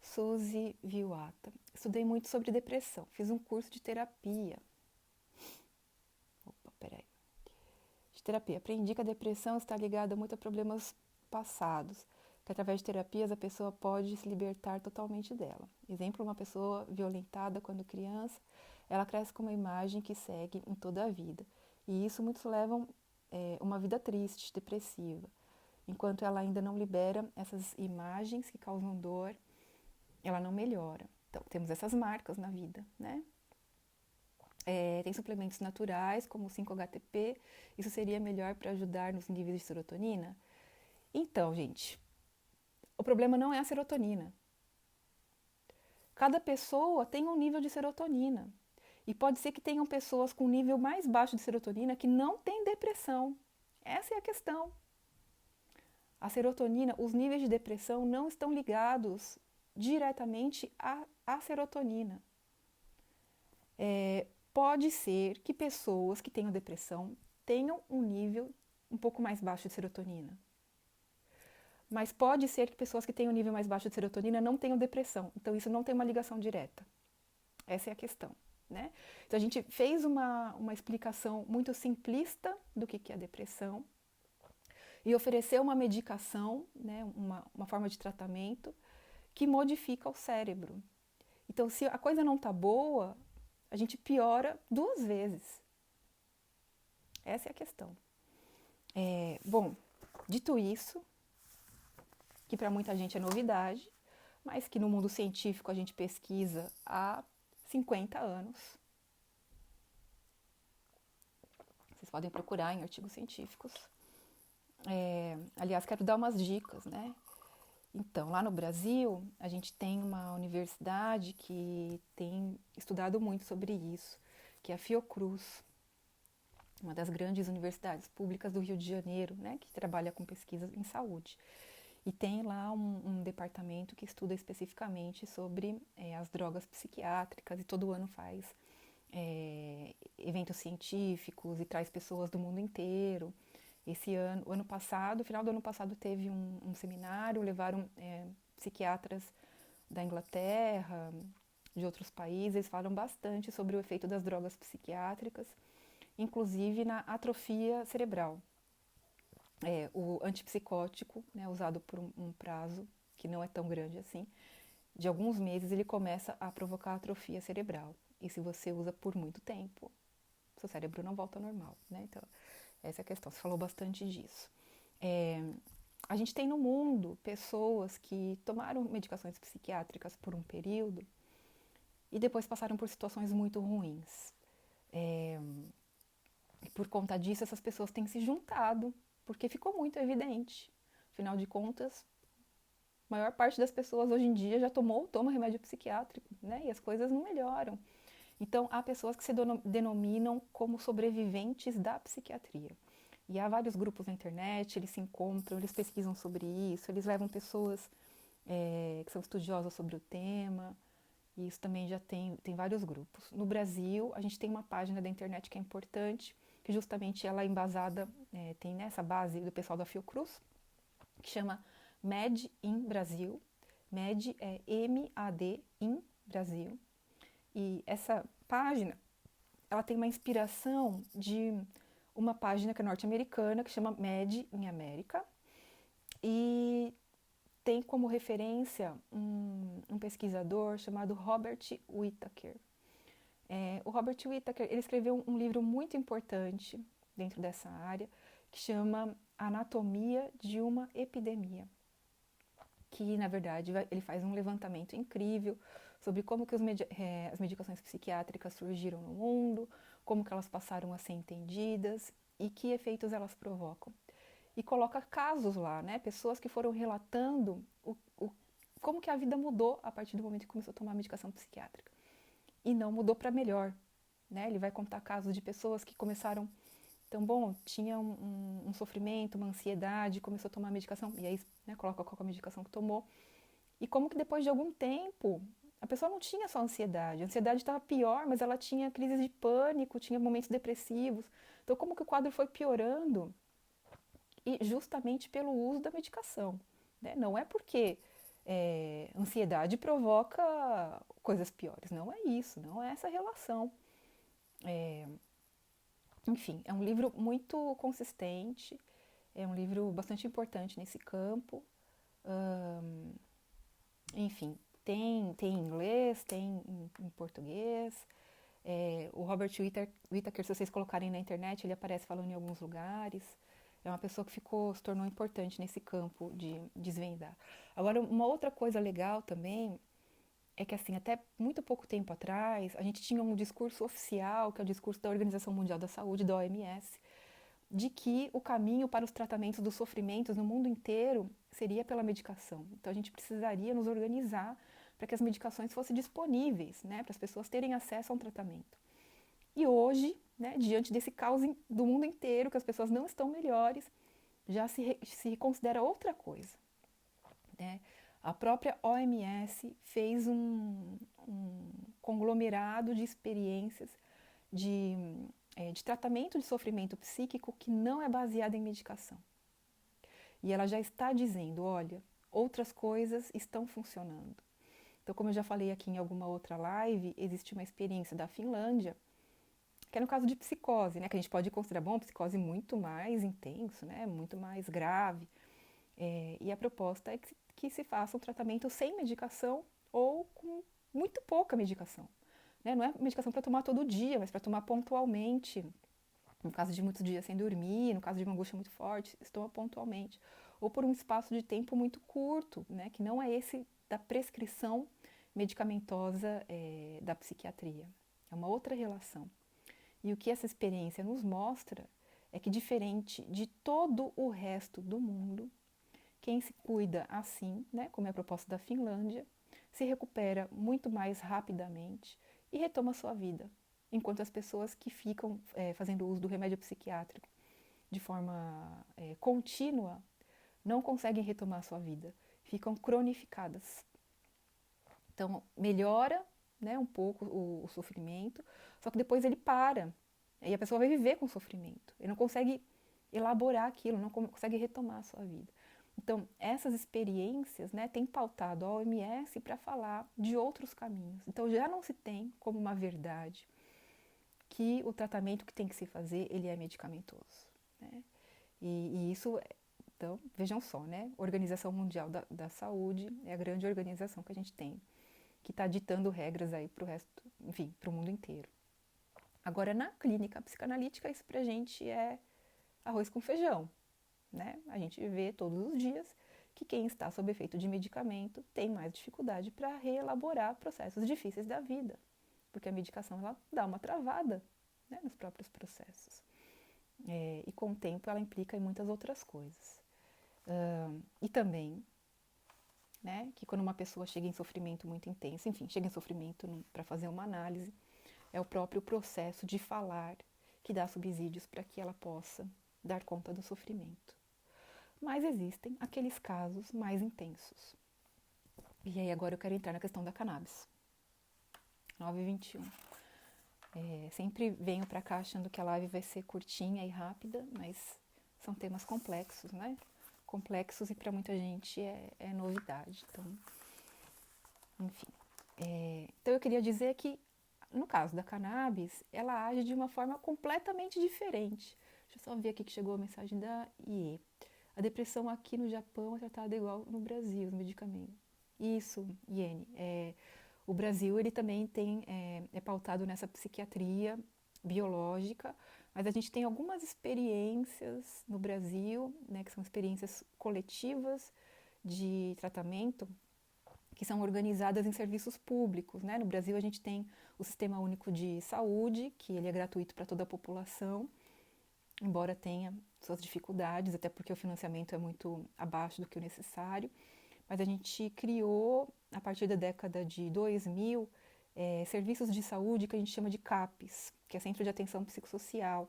Suzy Viuata. Estudei muito sobre depressão, fiz um curso de terapia. De terapia. Aprendi que a depressão está ligada muito a problemas passados, que através de terapias a pessoa pode se libertar totalmente dela. Exemplo, uma pessoa violentada quando criança, ela cresce com uma imagem que segue em toda a vida. E isso muitos levam uma vida triste, depressiva. Enquanto ela ainda não libera essas imagens que causam dor, ela não melhora. Então, temos essas marcas na vida, né? Tem suplementos naturais, como o 5-HTP. Isso seria melhor para ajudar nos níveis de serotonina? Então, gente, o problema não é a serotonina. Cada pessoa tem um nível de serotonina. E pode ser que tenham pessoas com nível mais baixo de serotonina que não têm depressão. Essa é a questão. A serotonina, os níveis de depressão não estão ligados diretamente à serotonina. Pode ser que pessoas que tenham depressão tenham um nível um pouco mais baixo de serotonina. Mas pode ser que pessoas que tenham um nível mais baixo de serotonina não tenham depressão. Então, isso não tem uma ligação direta. Essa é a questão, né? Então, a gente fez uma explicação muito simplista do que é a depressão e ofereceu uma medicação, né, uma forma de tratamento que modifica o cérebro. Então, se a coisa não está boa, a gente piora 2 vezes. Essa é a questão. Bom, dito isso, que para muita gente é novidade, mas que no mundo científico a gente pesquisa há 50 anos. Vocês podem procurar em artigos científicos. Aliás, quero dar umas dicas, né? Então, lá no Brasil, a gente tem uma universidade que tem estudado muito sobre isso, que é a Fiocruz, uma das grandes universidades públicas do Rio de Janeiro, né, que trabalha com pesquisas em saúde. E tem lá um departamento que estuda especificamente sobre as drogas psiquiátricas e todo ano faz eventos científicos e traz pessoas do mundo inteiro. Esse ano, o ano passado, no final do ano passado, teve um seminário, levaram psiquiatras da Inglaterra, de outros países, eles falam bastante sobre o efeito das drogas psiquiátricas inclusive na atrofia cerebral. O antipsicótico, né, usado por um prazo que não é tão grande assim, de alguns meses, ele começa a provocar atrofia cerebral. E se você usa por muito tempo, seu cérebro não volta ao normal, né? Então, essa é a questão. Você falou bastante disso. É, a gente tem no mundo pessoas que tomaram medicações psiquiátricas por um período e depois passaram por situações muito ruins. E por conta disso, essas pessoas têm se juntado, porque ficou muito evidente. Afinal de contas, a maior parte das pessoas hoje em dia já toma remédio psiquiátrico, né? E as coisas não melhoram. Então, há pessoas que se denominam como sobreviventes da psiquiatria. E há vários grupos na internet, eles se encontram, eles pesquisam sobre isso, eles levam pessoas que são estudiosas sobre o tema, e isso também já tem vários grupos. No Brasil, a gente tem uma página da internet que é importante, que justamente ela é embasada, tem nessa base do pessoal da Fiocruz, que chama MED in Brasil. MED é M-A-D in Brasil. E essa página, ela tem uma inspiração de uma página que é norte-americana, que chama MED em América, e tem como referência um pesquisador chamado Robert Whittaker. O Robert Whittaker, ele escreveu um livro muito importante dentro dessa área, que chama Anatomia de uma Epidemia, que, na verdade, ele faz um levantamento incrível sobre como que as medicações psiquiátricas surgiram no mundo, como que elas passaram a ser entendidas e que efeitos elas provocam. E coloca casos lá, né? Pessoas que foram relatando como que a vida mudou a partir do momento que começou a tomar medicação psiquiátrica. E não mudou para melhor, né? Ele vai contar casos de pessoas que começaram... Então, bom, tinha um sofrimento, uma ansiedade, começou a tomar medicação, e aí, né, coloca qual é a medicação que tomou. E como que depois de algum tempo, a pessoa não tinha só ansiedade. A ansiedade estava pior, mas ela tinha crises de pânico, tinha momentos depressivos. Então, como que o quadro foi piorando? E justamente pelo uso da medicação, né? Não é porque ansiedade provoca coisas piores, não é isso, não é essa relação. Enfim, é um livro muito consistente, é um livro bastante importante nesse campo. Enfim, tem em inglês, tem em português. O Robert Whittaker, se vocês colocarem na internet, ele aparece falando em alguns lugares. É uma pessoa que se tornou importante nesse campo de desvendar. Agora, uma outra coisa legal também é que, assim, até muito pouco tempo atrás, a gente tinha um discurso oficial, que é o discurso da Organização Mundial da Saúde, da OMS, de que o caminho para os tratamentos dos sofrimentos no mundo inteiro seria pela medicação. Então, a gente precisaria nos organizar para que as medicações fossem disponíveis, né, para as pessoas terem acesso a um tratamento. E hoje, né, diante desse caos do mundo inteiro, que as pessoas não estão melhores, já se considera outra coisa, né? A própria OMS fez um conglomerado de experiências de tratamento de sofrimento psíquico que não é baseado em medicação. E ela já está dizendo, olha, outras coisas estão funcionando. Então, como eu já falei aqui em alguma outra live, existe uma experiência da Finlândia, que é no caso de psicose, né, que a gente pode considerar, bom, psicose muito mais intenso, né, muito mais grave. E a proposta é que se faça um tratamento sem medicação ou com muito pouca medicação. Né? Não é medicação para tomar todo dia, mas para tomar pontualmente. No caso de muitos dias sem dormir, no caso de uma angústia muito forte, toma pontualmente. Ou por um espaço de tempo muito curto, né, que não é esse da prescrição medicamentosa da psiquiatria. É uma outra relação. E o que essa experiência nos mostra é que, diferente de todo o resto do mundo, quem se cuida assim, né, como é a proposta da Finlândia, se recupera muito mais rapidamente e retoma a sua vida. Enquanto as pessoas que ficam fazendo uso do remédio psiquiátrico de forma contínua não conseguem retomar a sua vida, ficam cronificadas. Então, melhora, né, um pouco o sofrimento, só que depois ele para. E a pessoa vai viver com o sofrimento. Ele não consegue elaborar aquilo, não consegue retomar a sua vida. Então, essas experiências, né, têm pautado a OMS para falar de outros caminhos. Então, já não se tem como uma verdade que o tratamento que tem que se fazer, ele é medicamentoso, né? E isso, então, vejam só, né? Organização Mundial da Saúde é a grande organização que a gente tem, que está ditando regras aí para o resto, enfim, para o mundo inteiro. Agora, na clínica psicanalítica, isso pra gente é arroz com feijão, né? A gente vê todos os dias que quem está sob efeito de medicamento tem mais dificuldade para reelaborar processos difíceis da vida, porque a medicação ela dá uma travada, né, nos próprios processos. E com o tempo ela implica em muitas outras coisas. E também, né, que quando uma pessoa chega em sofrimento muito intenso, enfim, chega em sofrimento para fazer uma análise, é o próprio processo de falar que dá subsídios para que ela possa dar conta do sofrimento. Mas existem aqueles casos mais intensos. E aí agora eu quero entrar na questão da cannabis. 9h21. Sempre venho para cá achando que a live vai ser curtinha e rápida, mas são temas complexos, né? Complexos e para muita gente é novidade. Então, enfim. Então eu queria dizer que, no caso da cannabis, ela age de uma forma completamente diferente. Deixa eu só ver aqui que chegou a mensagem da IE. A depressão aqui no Japão é tratada igual no Brasil, os medicamentos. Isso, Iene. O Brasil ele também é pautado nessa psiquiatria biológica, mas a gente tem algumas experiências no Brasil, né, que são experiências coletivas de tratamento, que são organizadas em serviços públicos, né? No Brasil a gente tem o Sistema Único de Saúde, que ele é gratuito para toda a população, embora tenha suas dificuldades, até porque o financiamento é muito abaixo do que o necessário. Mas a gente criou, a partir da década de 2000, serviços de saúde que a gente chama de CAPs, que é Centro de Atenção Psicossocial.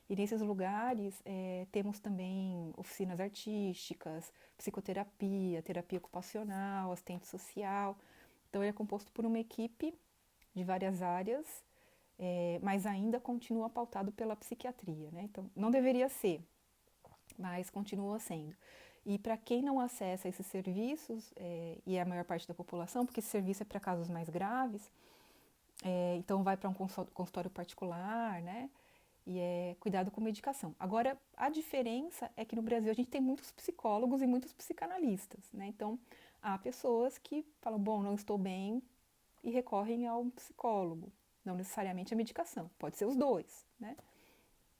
E nesses lugares temos também oficinas artísticas, psicoterapia, terapia ocupacional, assistente social. Então ele é composto por uma equipe de várias áreas, mas ainda continua pautado pela psiquiatria, né? Então não deveria ser, mas continua sendo. E para quem não acessa esses serviços, e é a maior parte da população, porque esse serviço é para casos mais graves, então vai para um consultório particular, né? E é cuidado com medicação. Agora, a diferença é que no Brasil a gente tem muitos psicólogos e muitos psicanalistas, né? Então, há pessoas que falam, bom, não estou bem, e recorrem ao psicólogo, não necessariamente a medicação, pode ser os dois, né?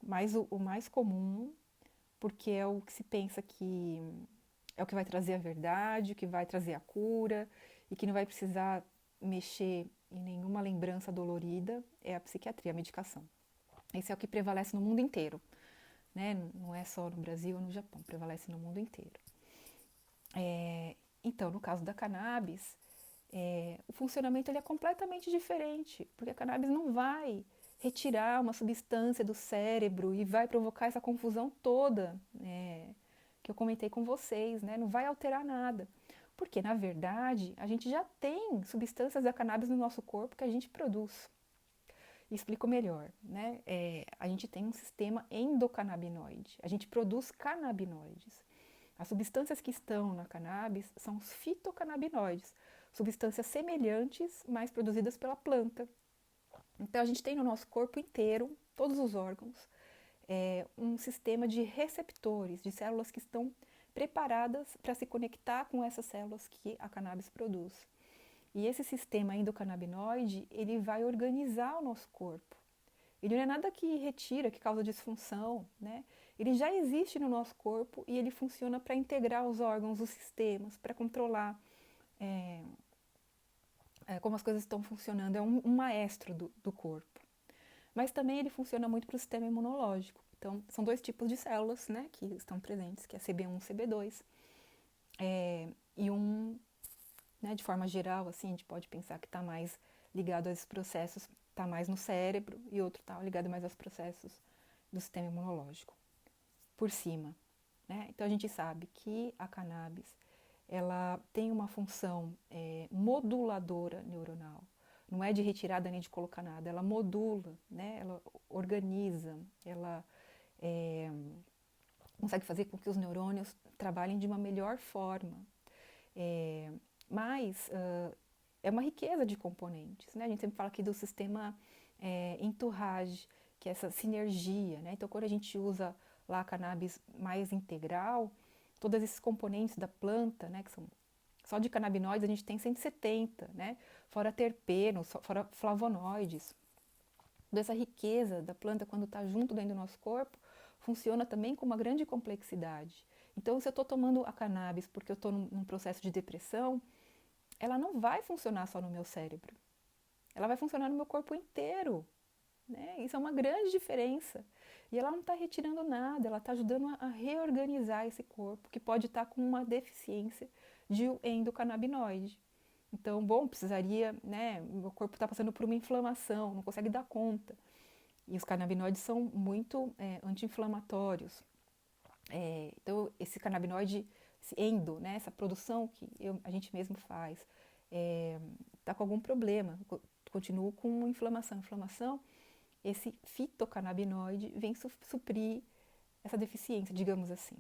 Mas o mais comum, porque é o que se pensa que é o que vai trazer a verdade, o que vai trazer a cura, e que não vai precisar mexer em nenhuma lembrança dolorida, é a psiquiatria, a medicação. Esse é o que prevalece no mundo inteiro, né? Não é só no Brasil ou no Japão, prevalece no mundo inteiro. Então, no caso da cannabis, o funcionamento ele é completamente diferente, porque a cannabis não vai retirar uma substância do cérebro e vai provocar essa confusão toda, que eu comentei com vocês, né? Não vai alterar nada. Porque, na verdade, a gente já tem substâncias da cannabis no nosso corpo que a gente produz. Explico melhor, né? A gente tem um sistema endocannabinoide, a gente produz canabinoides. As substâncias que estão na cannabis são os fitocannabinoides, substâncias semelhantes, mas produzidas pela planta. Então a gente tem no nosso corpo inteiro, todos os órgãos, um sistema de receptores, de células que estão preparadas para se conectar com essas células que a cannabis produz. E esse sistema endocannabinoide, ele vai organizar o nosso corpo. Ele não é nada que retira, que causa disfunção, né? Ele já existe no nosso corpo e ele funciona para integrar os órgãos, os sistemas, para controlar como as coisas estão funcionando. É um maestro do corpo. Mas também ele funciona muito para o sistema imunológico. Então, são dois tipos de células, né, que estão presentes, que é CB1 e CB2. E né, de forma geral, assim, a gente pode pensar que está mais ligado a esses processos, está mais no cérebro, e outro está ligado mais aos processos do sistema imunológico, por cima, né? Então a gente sabe que a cannabis, ela tem uma função moduladora neuronal, não é de retirada nem de colocar nada, ela modula, né? Ela organiza, ela consegue fazer com que os neurônios trabalhem de uma melhor forma. Mas é uma riqueza de componentes, né? A gente sempre fala aqui do sistema entourage, que é essa sinergia, né? Então, quando a gente usa lá a cannabis mais integral, todos esses componentes da planta, né, que são só de canabinoides a gente tem 170, né? Fora terpenos, fora flavonoides. Toda essa riqueza da planta, quando está junto dentro do nosso corpo, funciona também com uma grande complexidade. Então, se eu estou tomando a cannabis porque eu estou num processo de depressão, ela não vai funcionar só no meu cérebro. Ela vai funcionar no meu corpo inteiro. Né? Isso é uma grande diferença. E ela não está retirando nada, ela está ajudando a reorganizar esse corpo, que pode estar com uma deficiência de endocannabinoide. Então, bom, precisaria, né? Meu corpo está passando por uma inflamação, não consegue dar conta. E os canabinoides são muito anti-inflamatórios. Então, esse canabinoide, esse endo, né? Essa produção que a gente mesmo faz, está com algum problema, continuo com inflamação. Inflamação, esse fitocannabinoide vem suprir essa deficiência, digamos assim,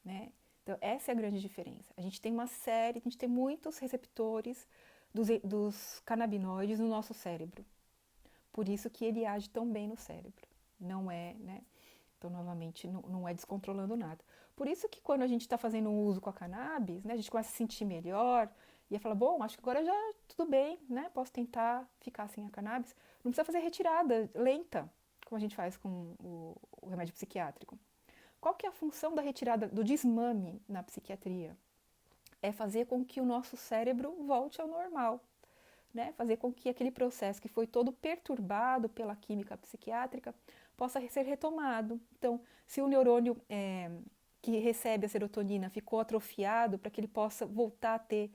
né? Então, essa é a grande diferença. A gente tem uma série, a gente tem muitos receptores dos canabinoides no nosso cérebro. Por isso que ele age tão bem no cérebro. Não é, né? Então, novamente, não é descontrolando nada. Por isso que quando a gente está fazendo um uso com a cannabis, né, a gente começa a se sentir melhor e fala, bom, acho que agora já tudo bem, né? Posso tentar ficar sem a cannabis. Não precisa fazer retirada lenta, como a gente faz com o remédio psiquiátrico. Qual que é a função da retirada do desmame na psiquiatria? É fazer com que o nosso cérebro volte ao normal, né? Fazer com que aquele processo que foi todo perturbado pela química psiquiátrica possa ser retomado. Então, se o neurônio que recebe a serotonina ficou atrofiado, para que ele possa voltar a ter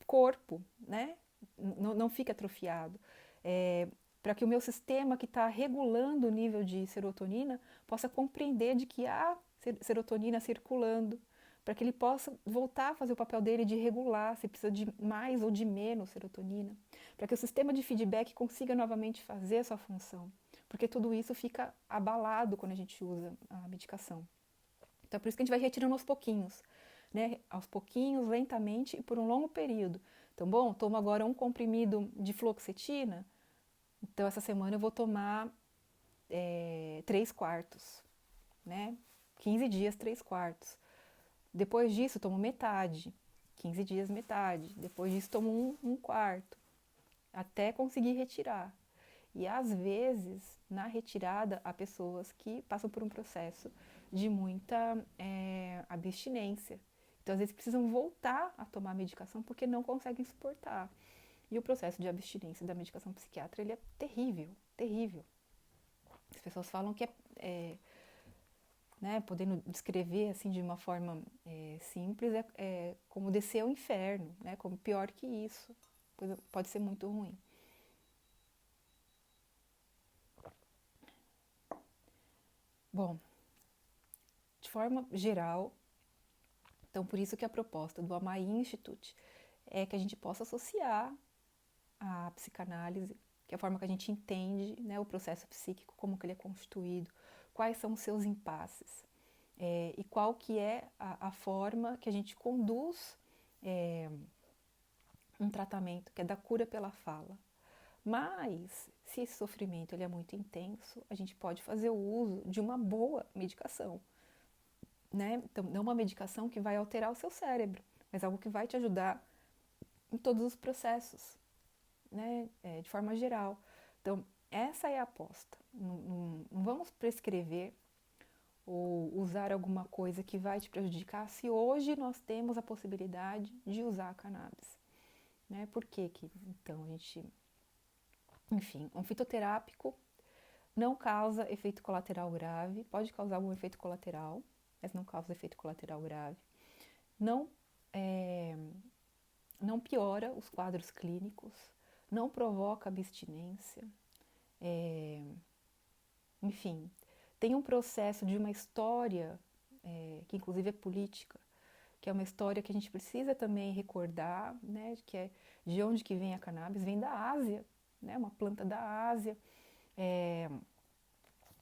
corpo, né? Não fique atrofiado. Para que o meu sistema que está regulando o nível de serotonina possa compreender de que há serotonina circulando, para que ele possa voltar a fazer o papel dele de regular se precisa de mais ou de menos serotonina, para que o sistema de feedback consiga novamente fazer a sua função, porque tudo isso fica abalado quando a gente usa a medicação. Então, é por isso que a gente vai retirando aos pouquinhos, né? Aos pouquinhos, lentamente e por um longo período. Então, bom, tomo agora um comprimido de fluoxetina, então essa semana eu vou tomar 3/4, né? 15 dias, 3/4. Depois disso, tomo metade. 15 dias, metade. Depois disso, tomo um quarto. Até conseguir retirar. E às vezes, na retirada, há pessoas que passam por um processo de muita abstinência. Então, às vezes, precisam voltar a tomar a medicação porque não conseguem suportar. E o processo de abstinência da medicação psiquiátrica, ele é terrível, terrível. As pessoas falam que né, podendo descrever assim de uma forma simples, é como descer ao inferno, né, como pior que isso, pode ser muito ruim. Bom, de forma geral, então por isso que a proposta do Amai Institute é que a gente possa associar a psicanálise, que é a forma que a gente entende, né, o processo psíquico, como que ele é constituído, quais são os seus impasses, e qual que é a forma que a gente conduz um tratamento, que é da cura pela fala. Mas, se esse sofrimento ele é muito intenso, a gente pode fazer o uso de uma boa medicação, né? Então, não uma medicação que vai alterar o seu cérebro, mas algo que vai te ajudar em todos os processos, né? De forma geral. Então, essa é a aposta. Não vamos prescrever ou usar alguma coisa que vai te prejudicar se hoje nós temos a possibilidade de usar a cannabis. Né? Por que então, a gente... Enfim, um fitoterápico não causa efeito colateral grave, pode causar algum efeito colateral, mas não causa efeito colateral grave. Não, não piora os quadros clínicos, não provoca abstinência, enfim, tem um processo de uma história, que inclusive é política, que é uma história que a gente precisa também recordar, né, que é de onde que vem a cannabis, vem da Ásia, né, uma planta da Ásia,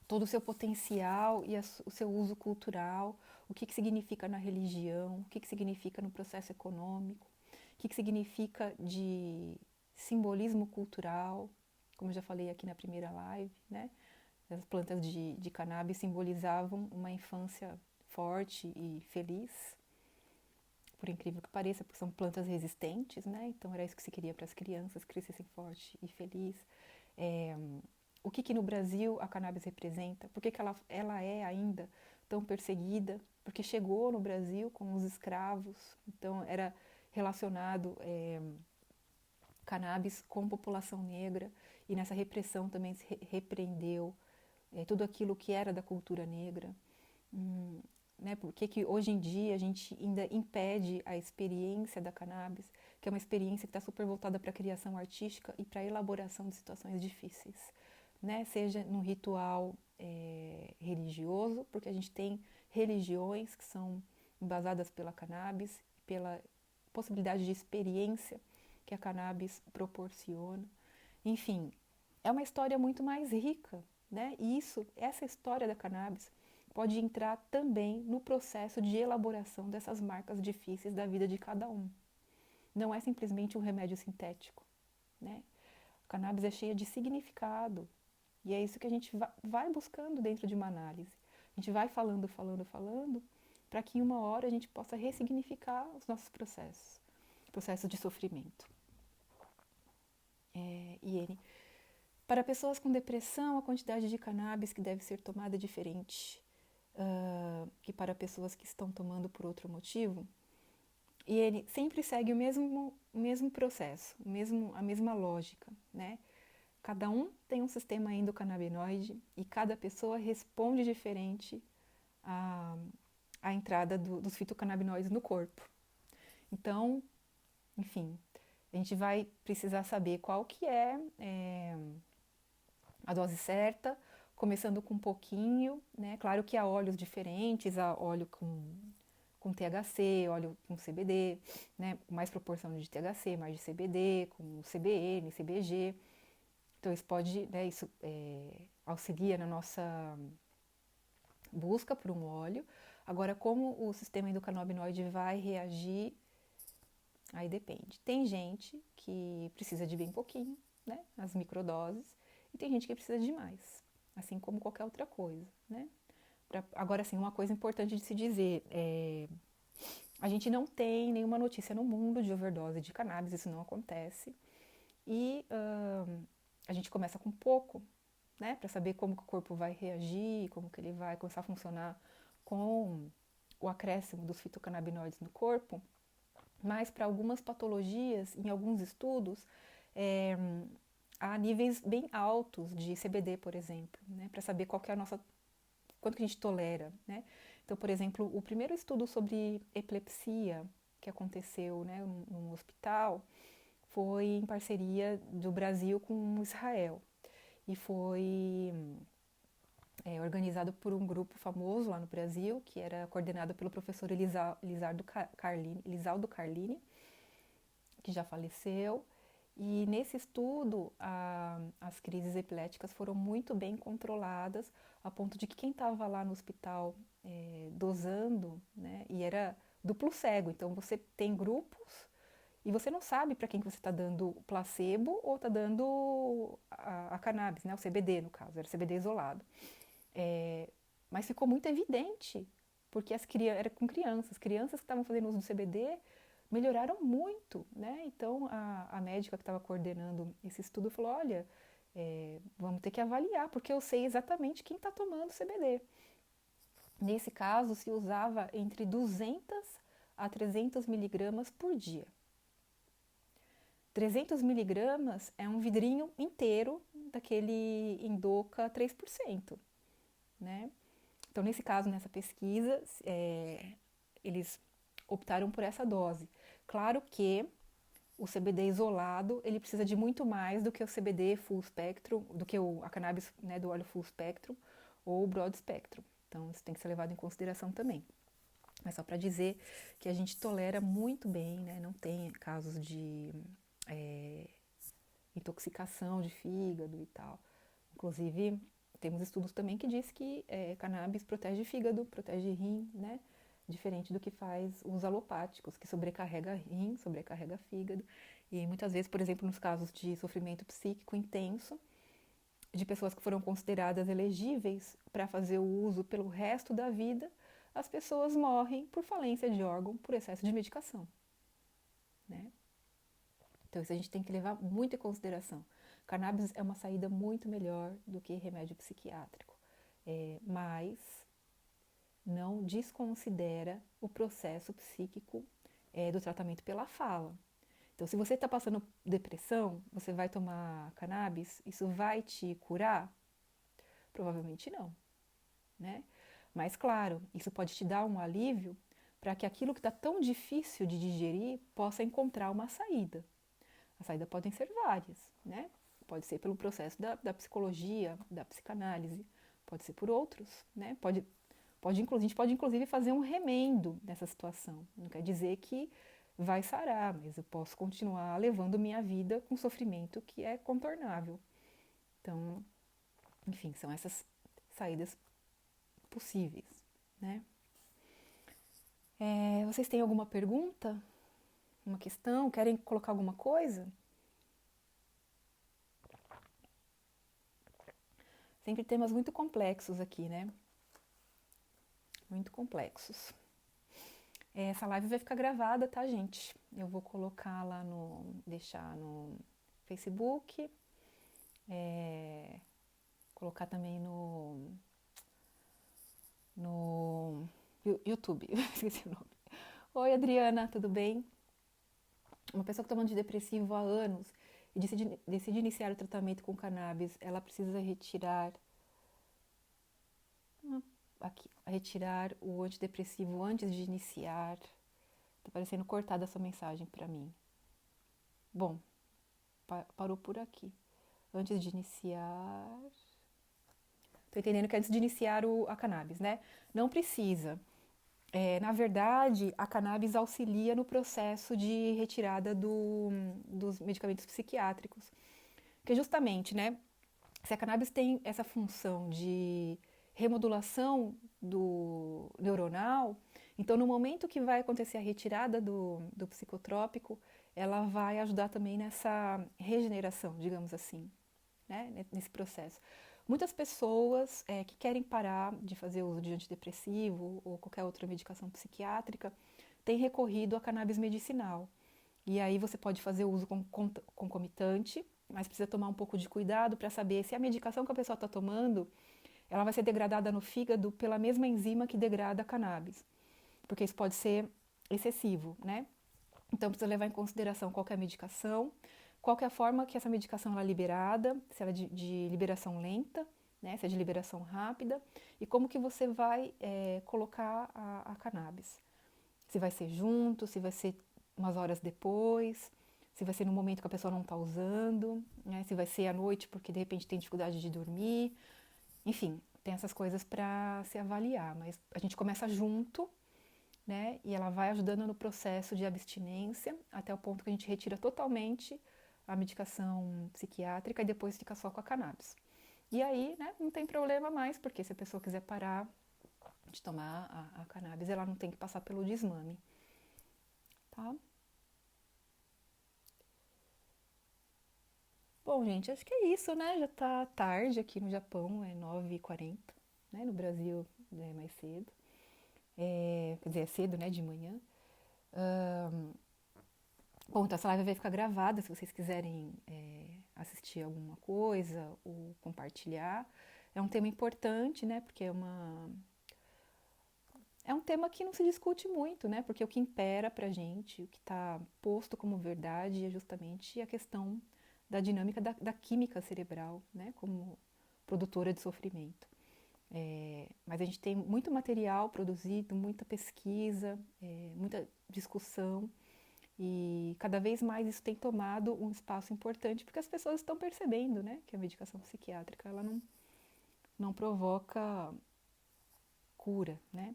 todo o seu potencial e o seu uso cultural, o que significa na religião, o que significa no processo econômico, o que significa de simbolismo cultural, como eu já falei aqui na primeira live, né? As plantas de cannabis simbolizavam uma infância forte e feliz, por incrível que pareça, porque são plantas resistentes, né? Então era isso que se queria para as crianças, crescessem forte e feliz. É, o que no Brasil a cannabis representa? Por que ela é ainda tão perseguida? Porque chegou no Brasil com os escravos, então era relacionado cannabis com população negra, e nessa repressão também se repreendeu tudo aquilo que era da cultura negra. Né? Por que hoje em dia a gente ainda impede a experiência da cannabis, que é uma experiência que está super voltada para a criação artística e para a elaboração de situações difíceis, né? Seja num ritual religioso, porque a gente tem religiões que são embasadas pela cannabis, pela possibilidade de experiência que a cannabis proporciona. Enfim, é uma história muito mais rica, né? E essa história da cannabis pode entrar também no processo de elaboração dessas marcas difíceis da vida de cada um. Não é simplesmente um remédio sintético, né? A cannabis é cheia de significado, e é isso que a gente vai buscando dentro de uma análise. A gente vai falando, para que em uma hora a gente possa ressignificar os nossos processos de sofrimento. Para pessoas com depressão, a quantidade de cannabis que deve ser tomada é diferente que para pessoas que estão tomando por outro motivo. E ele sempre segue o mesmo processo, a mesma lógica, né? Cada um tem um sistema endocannabinoide e cada pessoa responde diferente à entrada dos fitocannabinoides no corpo. Então, enfim, a gente vai precisar saber qual que é a dose certa, começando com um pouquinho, né? Claro que há óleos diferentes, há óleo com THC, óleo com CBD, né? Mais proporção de THC, mais de CBD, com CBN, CBG. Então isso pode, né, isso auxilia na nossa busca por um óleo. Agora, como o sistema endocannabinoide vai reagir, aí depende. Tem gente que precisa de bem pouquinho, né, as microdoses, e tem gente que precisa de mais, assim como qualquer outra coisa, né. Agora, sim, uma coisa importante de se dizer, a gente não tem nenhuma notícia no mundo de overdose de cannabis, isso não acontece, e a gente começa com pouco, né, para saber como que o corpo vai reagir, como que ele vai começar a funcionar com o acréscimo dos fitocannabinoides no corpo, mas para algumas patologias, em alguns estudos, há níveis bem altos de CBD, por exemplo, né, para saber qual que é a nossa, quanto que a gente tolera, né. Então, por exemplo, o primeiro estudo sobre epilepsia que aconteceu, né, num hospital, foi em parceria do Brasil com Israel e foi organizado por um grupo famoso lá no Brasil, que era coordenado pelo professor Elisaldo Carlini, que já faleceu. E nesse estudo, as crises epiléticas foram muito bem controladas, a ponto de que quem estava lá no hospital dosando, né, e era duplo cego, então você tem grupos e você não sabe para quem que você está dando placebo ou está dando a cannabis, né, o CBD no caso, era CBD isolado. Mas ficou muito evidente, porque era com crianças que estavam fazendo uso do CBD melhoraram muito, né? Então a médica que estava coordenando esse estudo falou, olha, vamos ter que avaliar, porque eu sei exatamente quem está tomando CBD. Nesse caso, se usava entre 200 a 300 miligramas por dia. 300 miligramas é um vidrinho inteiro daquele Indoca 3%, né? Então, nesse caso, nessa pesquisa, eles optaram por essa dose. Claro que o CBD isolado, ele precisa de muito mais do que o CBD full spectrum, do que a cannabis, né, do óleo full spectrum ou o broad spectrum. Então, isso tem que ser levado em consideração também. Mas só para dizer que a gente tolera muito bem, né, não tem casos de intoxicação de fígado e tal. Inclusive, temos estudos também que diz que cannabis protege fígado, protege rim, né? diferente do que faz os alopáticos, que sobrecarrega rim, sobrecarrega fígado. E muitas vezes, por exemplo, nos casos de sofrimento psíquico intenso, de pessoas que foram consideradas elegíveis para fazer o uso pelo resto da vida, as pessoas morrem por falência de órgão, por excesso de medicação, né? Então isso a gente tem que levar muito em consideração. Cannabis é uma saída muito melhor do que remédio psiquiátrico, mas não desconsidera o processo psíquico do tratamento pela fala. Então, se você está passando depressão, você vai tomar cannabis, isso vai te curar? Provavelmente não, né? Mas, claro, isso pode te dar um alívio para que aquilo que está tão difícil de digerir possa encontrar uma saída. As saídas podem ser várias, né? Pode ser pelo processo da psicologia, da psicanálise, pode ser por outros, né? A gente pode inclusive fazer um remendo nessa situação. Não quer dizer que vai sarar, mas eu posso continuar levando minha vida com sofrimento que é contornável. Então, enfim, são essas saídas possíveis, né? Vocês têm alguma pergunta? Uma questão? Querem colocar alguma coisa? Sempre temas muito complexos aqui, né? Muito complexos. Essa live vai ficar gravada, tá, gente? Eu vou colocar lá deixar no Facebook, colocar também no YouTube, esqueci o nome. Oi, Adriana, tudo bem? Uma pessoa que está tomando de depressivo há anos e decide iniciar o tratamento com cannabis, ela precisa retirar o antidepressivo antes de iniciar. Tá parecendo cortada essa mensagem para mim. Bom, parou por aqui. Antes de iniciar... Tô entendendo que é antes de iniciar a cannabis, né? Não precisa. Na verdade, a cannabis auxilia no processo de retirada dos medicamentos psiquiátricos. Porque justamente, né? Se a cannabis tem essa função de remodulação do neuronal, então no momento que vai acontecer a retirada do psicotrópico, ela vai ajudar também nessa regeneração, digamos assim, né? Nesse processo. Muitas pessoas que querem parar de fazer uso de antidepressivo ou qualquer outra medicação psiquiátrica têm recorrido à cannabis medicinal. E aí você pode fazer o uso concomitante, mas precisa tomar um pouco de cuidado para saber se a medicação que a pessoa está tomando ela vai ser degradada no fígado pela mesma enzima que degrada a cannabis, porque isso pode ser excessivo, né? Então precisa levar em consideração qual é a medicação, qual é a forma que essa medicação é liberada, se ela é de liberação lenta, né? Se é de liberação rápida, e como que você vai colocar a cannabis. Se vai ser junto, se vai ser umas horas depois, se vai ser no momento que a pessoa não está usando, né? Se vai ser à noite porque de repente tem dificuldade de dormir. Enfim, tem essas coisas para se avaliar, mas a gente começa junto, né? E ela vai ajudando no processo de abstinência até o ponto que a gente retira totalmente a medicação psiquiátrica e depois fica só com a cannabis. E aí, né, não tem problema mais, porque se a pessoa quiser parar de tomar a cannabis, ela não tem que passar pelo desmame, tá? Bom, gente, acho que é isso, né? Já tá tarde aqui no Japão, é 9h40, né? No Brasil é mais cedo. Quer dizer, é cedo, né? De manhã. Bom, então essa live vai ficar gravada se vocês quiserem assistir alguma coisa ou compartilhar. É um tema importante, né? Porque é um tema que não se discute muito, né? Porque o que impera pra gente, o que está posto como verdade é justamente a questão da dinâmica da química cerebral, né? Como produtora de sofrimento. Mas a gente tem muito material produzido, muita pesquisa, muita discussão, e cada vez mais isso tem tomado um espaço importante, porque as pessoas estão percebendo, né, que a medicação psiquiátrica ela não provoca cura, né?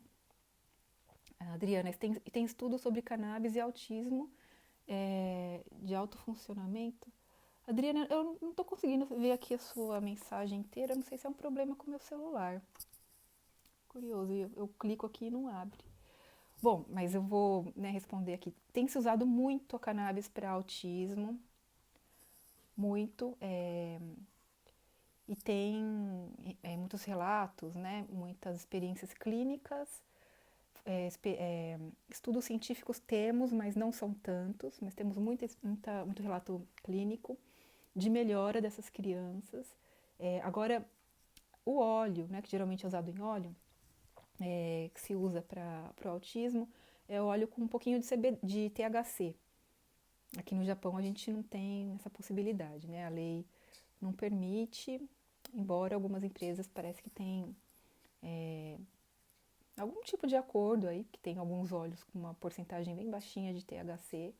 Adriana, tem estudos sobre cannabis e autismo de alto funcionamento. Adriana, eu não estou conseguindo ver aqui a sua mensagem inteira, não sei se é um problema com o meu celular. Curioso, eu clico aqui e não abre. Bom, mas eu vou, né, responder aqui. Tem se usado muito a cannabis para autismo, muito, e tem muitos relatos, né, muitas experiências clínicas, é, estudos científicos temos, mas não são tantos, mas temos muito relato clínico de melhora dessas crianças. Agora, o óleo, né, que geralmente é usado em óleo, que se usa para o autismo, é óleo com um pouquinho de THC. Aqui no Japão a gente não tem essa possibilidade, né? A lei não permite, embora algumas empresas parece que têm algum tipo de acordo aí, que tem alguns óleos com uma porcentagem bem baixinha de THC,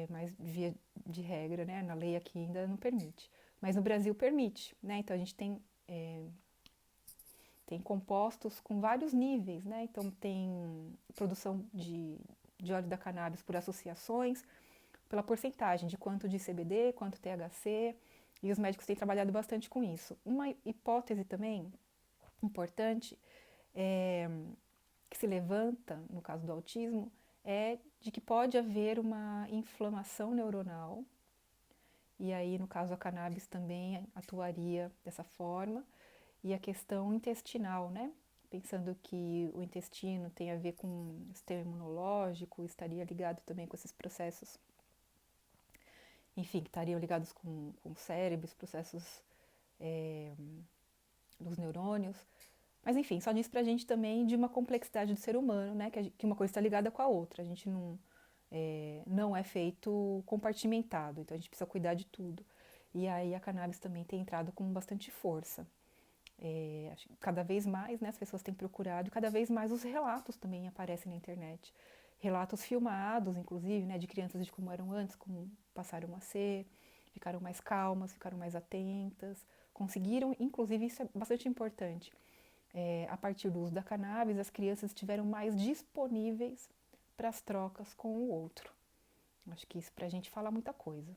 mas via de regra, né? Na lei aqui ainda não permite. Mas no Brasil permite, né? Então a gente tem compostos com vários níveis, né? Então tem produção de óleo da cannabis por associações, pela porcentagem de quanto de CBD, quanto THC, e os médicos têm trabalhado bastante com isso. Uma hipótese também importante que se levanta no caso do autismo é de que pode haver uma inflamação neuronal, e aí no caso a cannabis também atuaria dessa forma, e a questão intestinal, né? Pensando que o intestino tem a ver com o sistema imunológico, estaria ligado também com esses processos, enfim, que estariam ligados com o cérebro, os processos é, dos neurônios. Mas enfim, só diz pra gente também de uma complexidade do ser humano, né? Que uma coisa está ligada com a outra. A gente não é feito compartimentado, então a gente precisa cuidar de tudo. E aí a cannabis também tem entrado com bastante força. Cada vez mais, né, as pessoas têm procurado, cada vez mais os relatos também aparecem na internet. Relatos filmados, inclusive, né, de crianças de como eram antes, como passaram a ser, ficaram mais calmas, ficaram mais atentas, conseguiram, inclusive isso é bastante importante, a partir do uso da cannabis, as crianças estiveram mais disponíveis para as trocas com o outro. Acho que isso para a gente fala muita coisa.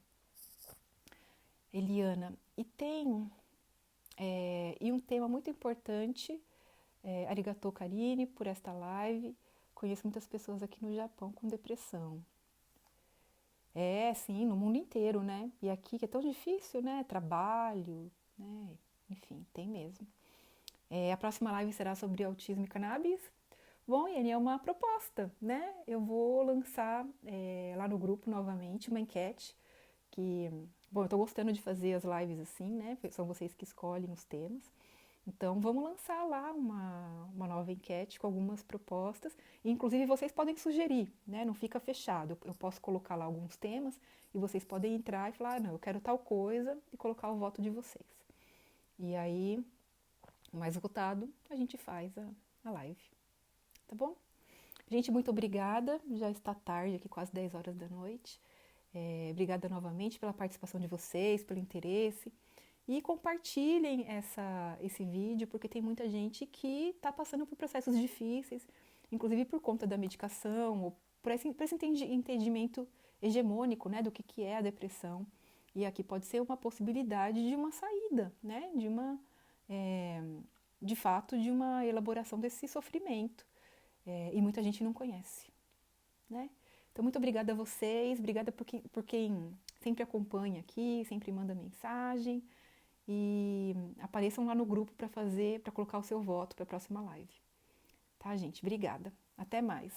Eliana, e um tema muito importante, arigatou Karine por esta live. Conheço muitas pessoas aqui no Japão com depressão. Sim, no mundo inteiro, né? E aqui que é tão difícil, né? Trabalho, né? Enfim, tem mesmo. A próxima live será sobre autismo e cannabis. Bom, Iane, é uma proposta, né? Eu vou lançar lá no grupo novamente uma enquete que, bom, eu tô gostando de fazer as lives assim, né? São vocês que escolhem os temas. Então, vamos lançar lá uma nova enquete com algumas propostas. E, inclusive, vocês podem sugerir, né? Não fica fechado. Eu posso colocar lá alguns temas e vocês podem entrar e falar, não, eu quero tal coisa e colocar o voto de vocês. E aí, mais votado, a gente faz a live. Tá bom? Gente, muito obrigada. Já está tarde, aqui quase 10 horas da noite. Obrigada novamente pela participação de vocês, pelo interesse. E compartilhem esse vídeo, porque tem muita gente que está passando por processos difíceis, inclusive por conta da medicação, ou por esse entendimento hegemônico, né, do que é a depressão. E aqui pode ser uma possibilidade de uma saída, né, de fato, de uma elaboração desse sofrimento. E muita gente não conhece, né? Então, muito obrigada a vocês, obrigada por quem sempre acompanha aqui, sempre manda mensagem. E apareçam lá no grupo para colocar o seu voto para a próxima live. Tá, gente? Obrigada. Até mais.